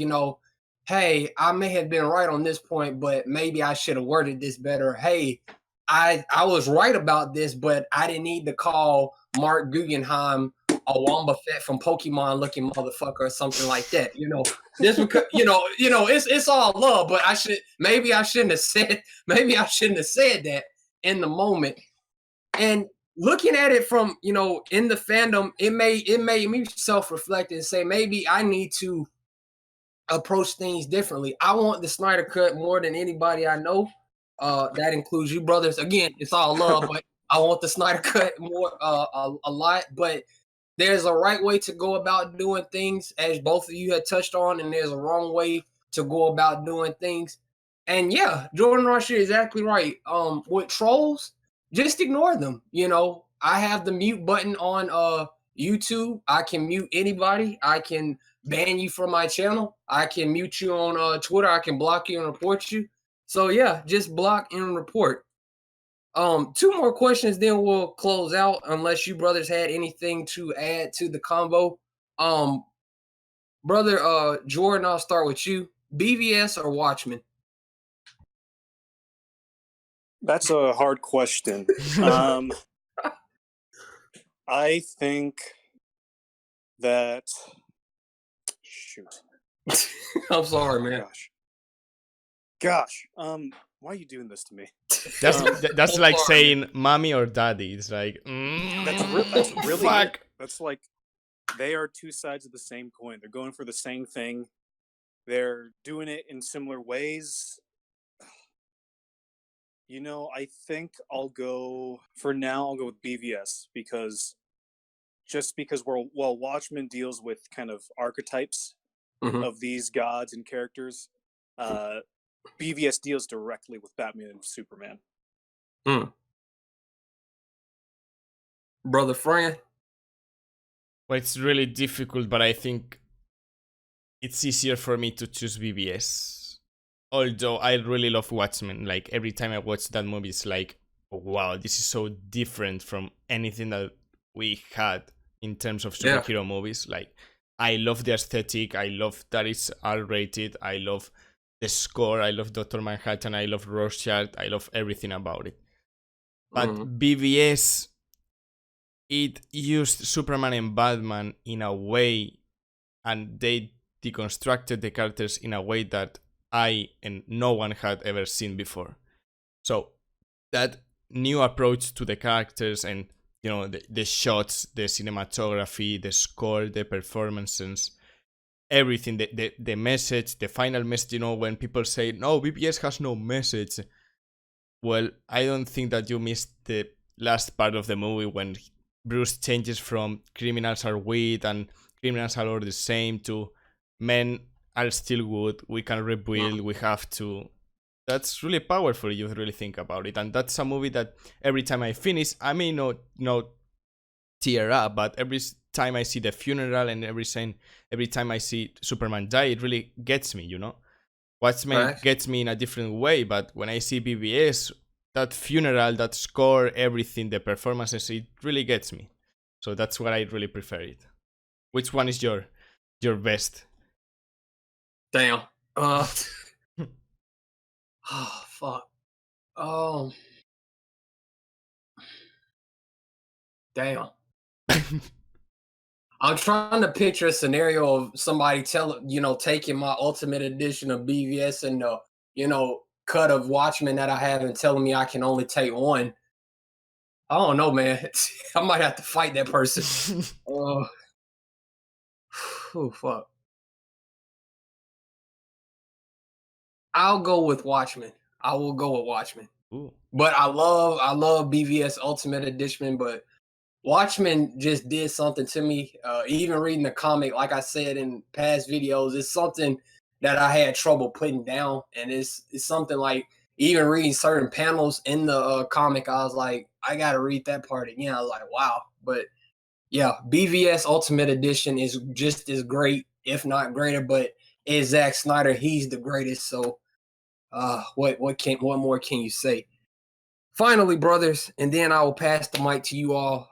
hey, I may have been right on this point, but maybe I should have worded this better. Hey, I was right about this, but I didn't need to call Mark Guggenheim a Wamba Fett from Pokemon looking motherfucker or something like that. This because it's all love, but maybe I shouldn't have said that in the moment. And looking at it from, in the fandom, it made me self-reflect and say maybe I need to approach things differently. I want the Snyder Cut more than anybody I know. That includes you brothers. Again, it's all love, but I want the Snyder Cut more a lot. But there's a right way to go about doing things, as both of you had touched on, and there's a wrong way to go about doing things. And yeah, Jordan Rush is exactly right. With trolls, just ignore them. I have the mute button on YouTube. I can mute anybody. I can ban you from my channel. I can mute you on Twitter. I can block you and report you. So yeah, just block and report. Two more questions, then we'll close out. Unless you brothers had anything to add to the convo. Brother Jordan, I'll start with you. BVS or Watchmen? That's a hard question. I think that. Shoot. I'm sorry, man. Gosh. Why are you doing this to me? That's like saying mommy or daddy. It's like that's really fuck. That's like they are two sides of the same coin. They're going for the same thing. They're doing it in similar ways. I think I'll go with BVS because Watchmen deals with kind of archetypes of these gods and characters. BVS deals directly with Batman and Superman. Brother Fran? Well, it's really difficult, but I think it's easier for me to choose BVS. Although I really love Watchmen. Like, every time I watch that movie, it's like, oh, wow, this is so different from anything that we had in terms of superhero movies. Like, I love the aesthetic. I love that it's R-rated. I love the score. I love Dr. Manhattan. I love Rorschach. I love everything about it. But BVS, it used Superman and Batman in a way, and they deconstructed the characters in a way that I and no one had ever seen before. So that new approach to the characters and the shots, the cinematography, the score, the performances, everything, the message, the final message, when people say, no, BBS has no message. Well, I don't think that you missed the last part of the movie when Bruce changes from criminals are weak and criminals are all the same to men are still good, we can rebuild, we have to. That's really powerful if you really think about it. And that's a movie that every time I finish, I may not tear up. But time I see the funeral and every time I see Superman die, it really gets me, you know. Watchmen Right. gets me in a different way, but when I see BBS, that funeral, that score, everything, the performances, it really gets me. So that's why I really prefer it. Which one is your best? Damn. Oh fuck. Oh damn. I'm trying to picture a scenario of somebody taking my Ultimate Edition of BVS and the, cut of Watchmen that I have and telling me I can only take one. I don't know, man. I might have to fight that person. Oh, fuck. I'll go with Watchmen. I will go with Watchmen. Ooh. But I love BVS Ultimate Edition, but Watchmen just did something to me. Even reading the comic, like I said in past videos, it's something that I had trouble putting down, and it's something like even reading certain panels in the comic, I was like, I gotta read that part again. I was like, wow. But yeah, BVS Ultimate Edition is just as great, if not greater. But it's Zack Snyder, he's the greatest. So, what more can you say? Finally, brothers, and then I will pass the mic to you all.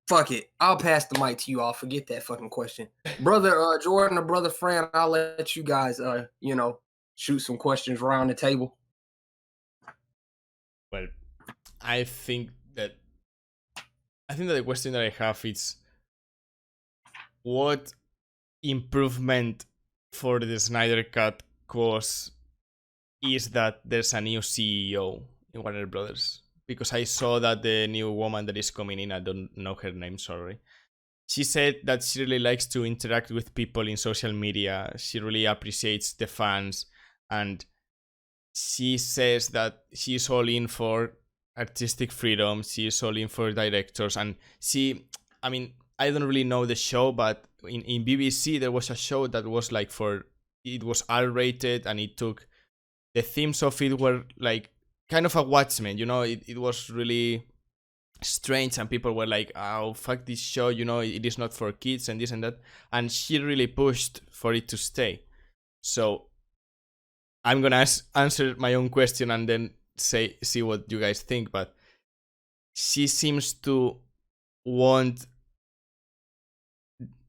Fuck it. I'll pass the mic to you all. Forget that fucking question. Brother Jordan or brother Fran, I'll let you guys shoot some questions around the table. Well, I think that the question that I have is what improvement for the Snyder Cut cause is that there's a new CEO in Warner Brothers. Because I saw that the new woman that is coming in, I don't know her name, sorry. She said that she really likes to interact with people in social media. She really appreciates the fans. And she says that she's all in for artistic freedom. She is all in for directors. And I don't really know the show, but in BBC there was a show that was it was R-rated, and it took, the themes of it were like kind of a Watchmen, it was really strange, and people were like, oh fuck this show, it is not for kids and this and that, and she really pushed for it to stay. So I'm gonna answer my own question and then see what you guys think, but she seems to want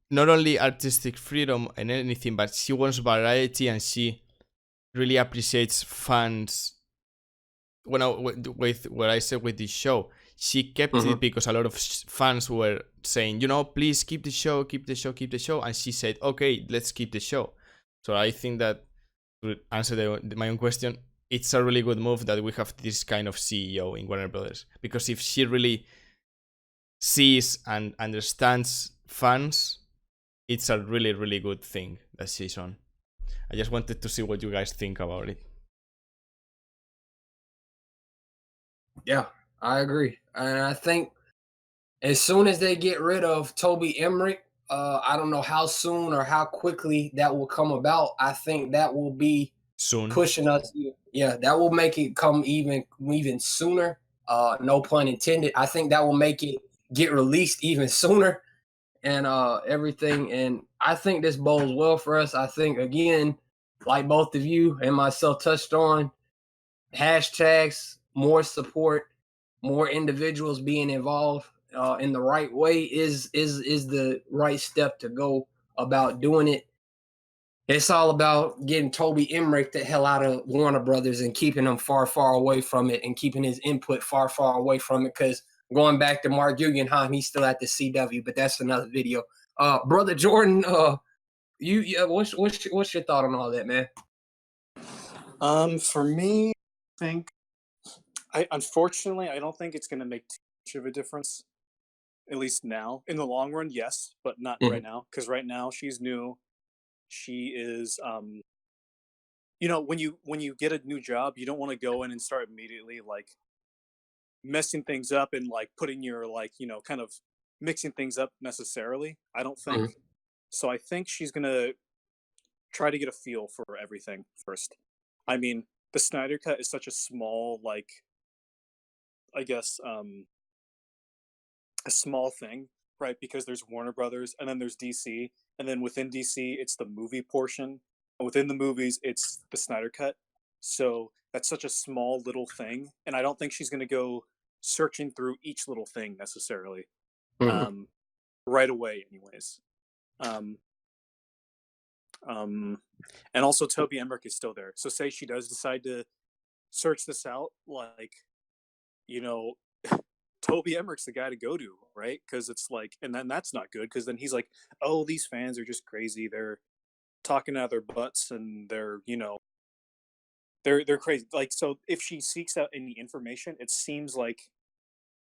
not only artistic freedom and anything, but she wants variety, and she really appreciates fans. With what I said with this show, she kept it because a lot of fans were saying, please keep the show, and she said, okay, let's keep the show. So I think that, to answer my own question, it's a really good move that we have this kind of CEO in Warner Brothers, because if she really sees and understands fans, it's a really, really good thing that she's on. I just wanted to see what you guys think about it. Yeah, I agree. And I think as soon as they get rid of Toby Emmerich, I don't know how soon or how quickly that will come about. I think that will be Soon. Pushing us. Yeah, that will make it come even sooner. No pun intended. I think that will make it get released even sooner, and everything. And I think this bodes well for us. I think, again, like both of you and myself touched on, hashtags, more support, more individuals being involved in the right way is the right step to go about doing it. It's all about getting Toby Emmerich the hell out of Warner Brothers and keeping him far, far away from it, and keeping his input far, far away from it. Because going back to Mark Guggenheim, he's still at the CW, but that's another video. Brother Jordan, what's your thought on all that, man? For me, I think unfortunately I don't think it's going to make too much of a difference. At least now, in the long run, yes, but not right now, because right now she's new. She is, when you get a new job, you don't want to go in and start immediately like messing things up and like putting your kind of mixing things up necessarily. I don't think so. I think she's gonna try to get a feel for everything first. I mean, the Snyder Cut is such a small, I guess, a small thing, right? Because there's Warner Brothers, and then there's DC, and then within DC, it's the movie portion. And within the movies, it's the Snyder Cut. So that's such a small little thing, and I don't think she's going to go searching through each little thing necessarily, Mhm. right away, anyways. Um, um, and also Toby Emmerich is still there. So say she does decide to search this out, like, you know, Toby Emmerich's the guy to go to, right? Because it's like, and then that's not good because then he's like, oh, these fans are just crazy. They're talking out of their butts and they're crazy. Like, so if she seeks out any information, it seems like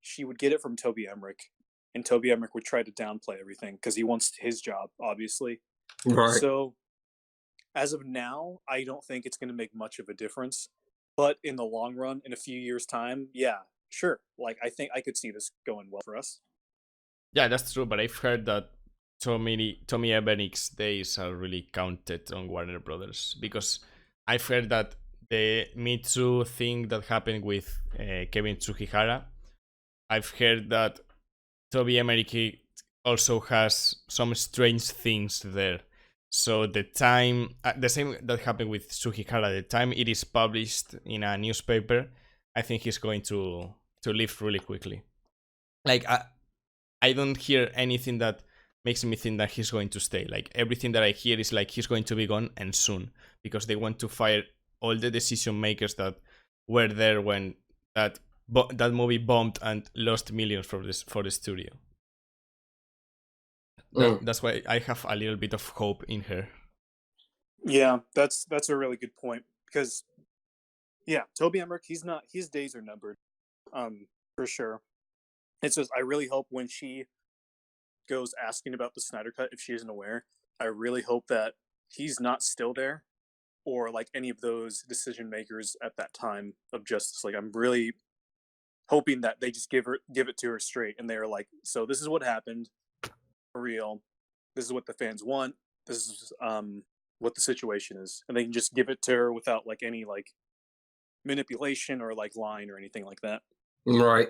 she would get it from Toby Emmerich, and Toby Emmerich would try to downplay everything because he wants his job, obviously. Right. So as of now, I don't think it's going to make much of a difference. But in the long run, in a few years' time, yeah, sure. Like, I think I could see this going well for us. Yeah, that's true, but I've heard that Tommy Ebenick's days are really counted on Warner Brothers because I've heard that the Me Too thing that happened with Kevin Tsukihara, I've heard that Toby Emmerich also has some strange things there. So the time, the same that happened with Tsukihara, the time it is published in a newspaper, I think he's going to leave really quickly. Like I don't hear anything that makes me think that he's going to stay. Like everything that I hear is like he's going to be gone and soon because they want to fire all the decision makers that were there when that movie bombed and lost millions for the studio. That's why I have a little bit of hope in her. Yeah, that's a really good point because yeah, Toby Emmerich, his days are numbered, for sure. It's just I really hope when she goes asking about the Snyder Cut, if she isn't aware, I really hope that he's not still there, or like any of those decision makers at that time of Justice. Like I'm really hoping that they just give it to her straight, and they're like, so this is what happened, for real. This is what the fans want. This is what the situation is, and they can just give it to her without like any like manipulation or like lying or anything like that. Right.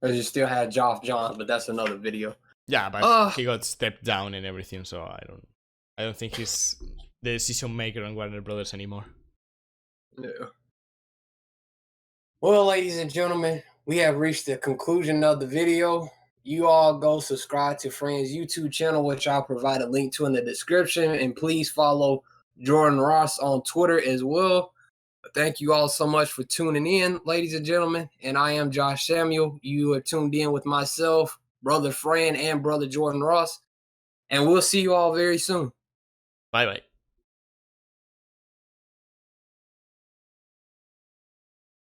Because you still had Geoff Johns, but that's another video. Yeah, but he got stepped down and everything, so I don't think he's the decision maker on Warner Brothers anymore. Yeah. Well, ladies and gentlemen, we have reached the conclusion of the video. You all go subscribe to Friends YouTube channel, which I'll provide a link to in the description. And please follow Jordan Ross on Twitter as well. Thank you all so much for tuning in, ladies and gentlemen. And I am Josh Samuel. You are tuned in with myself, Brother Fran, and Brother Jordan Ross. And we'll see you all very soon. Bye-bye.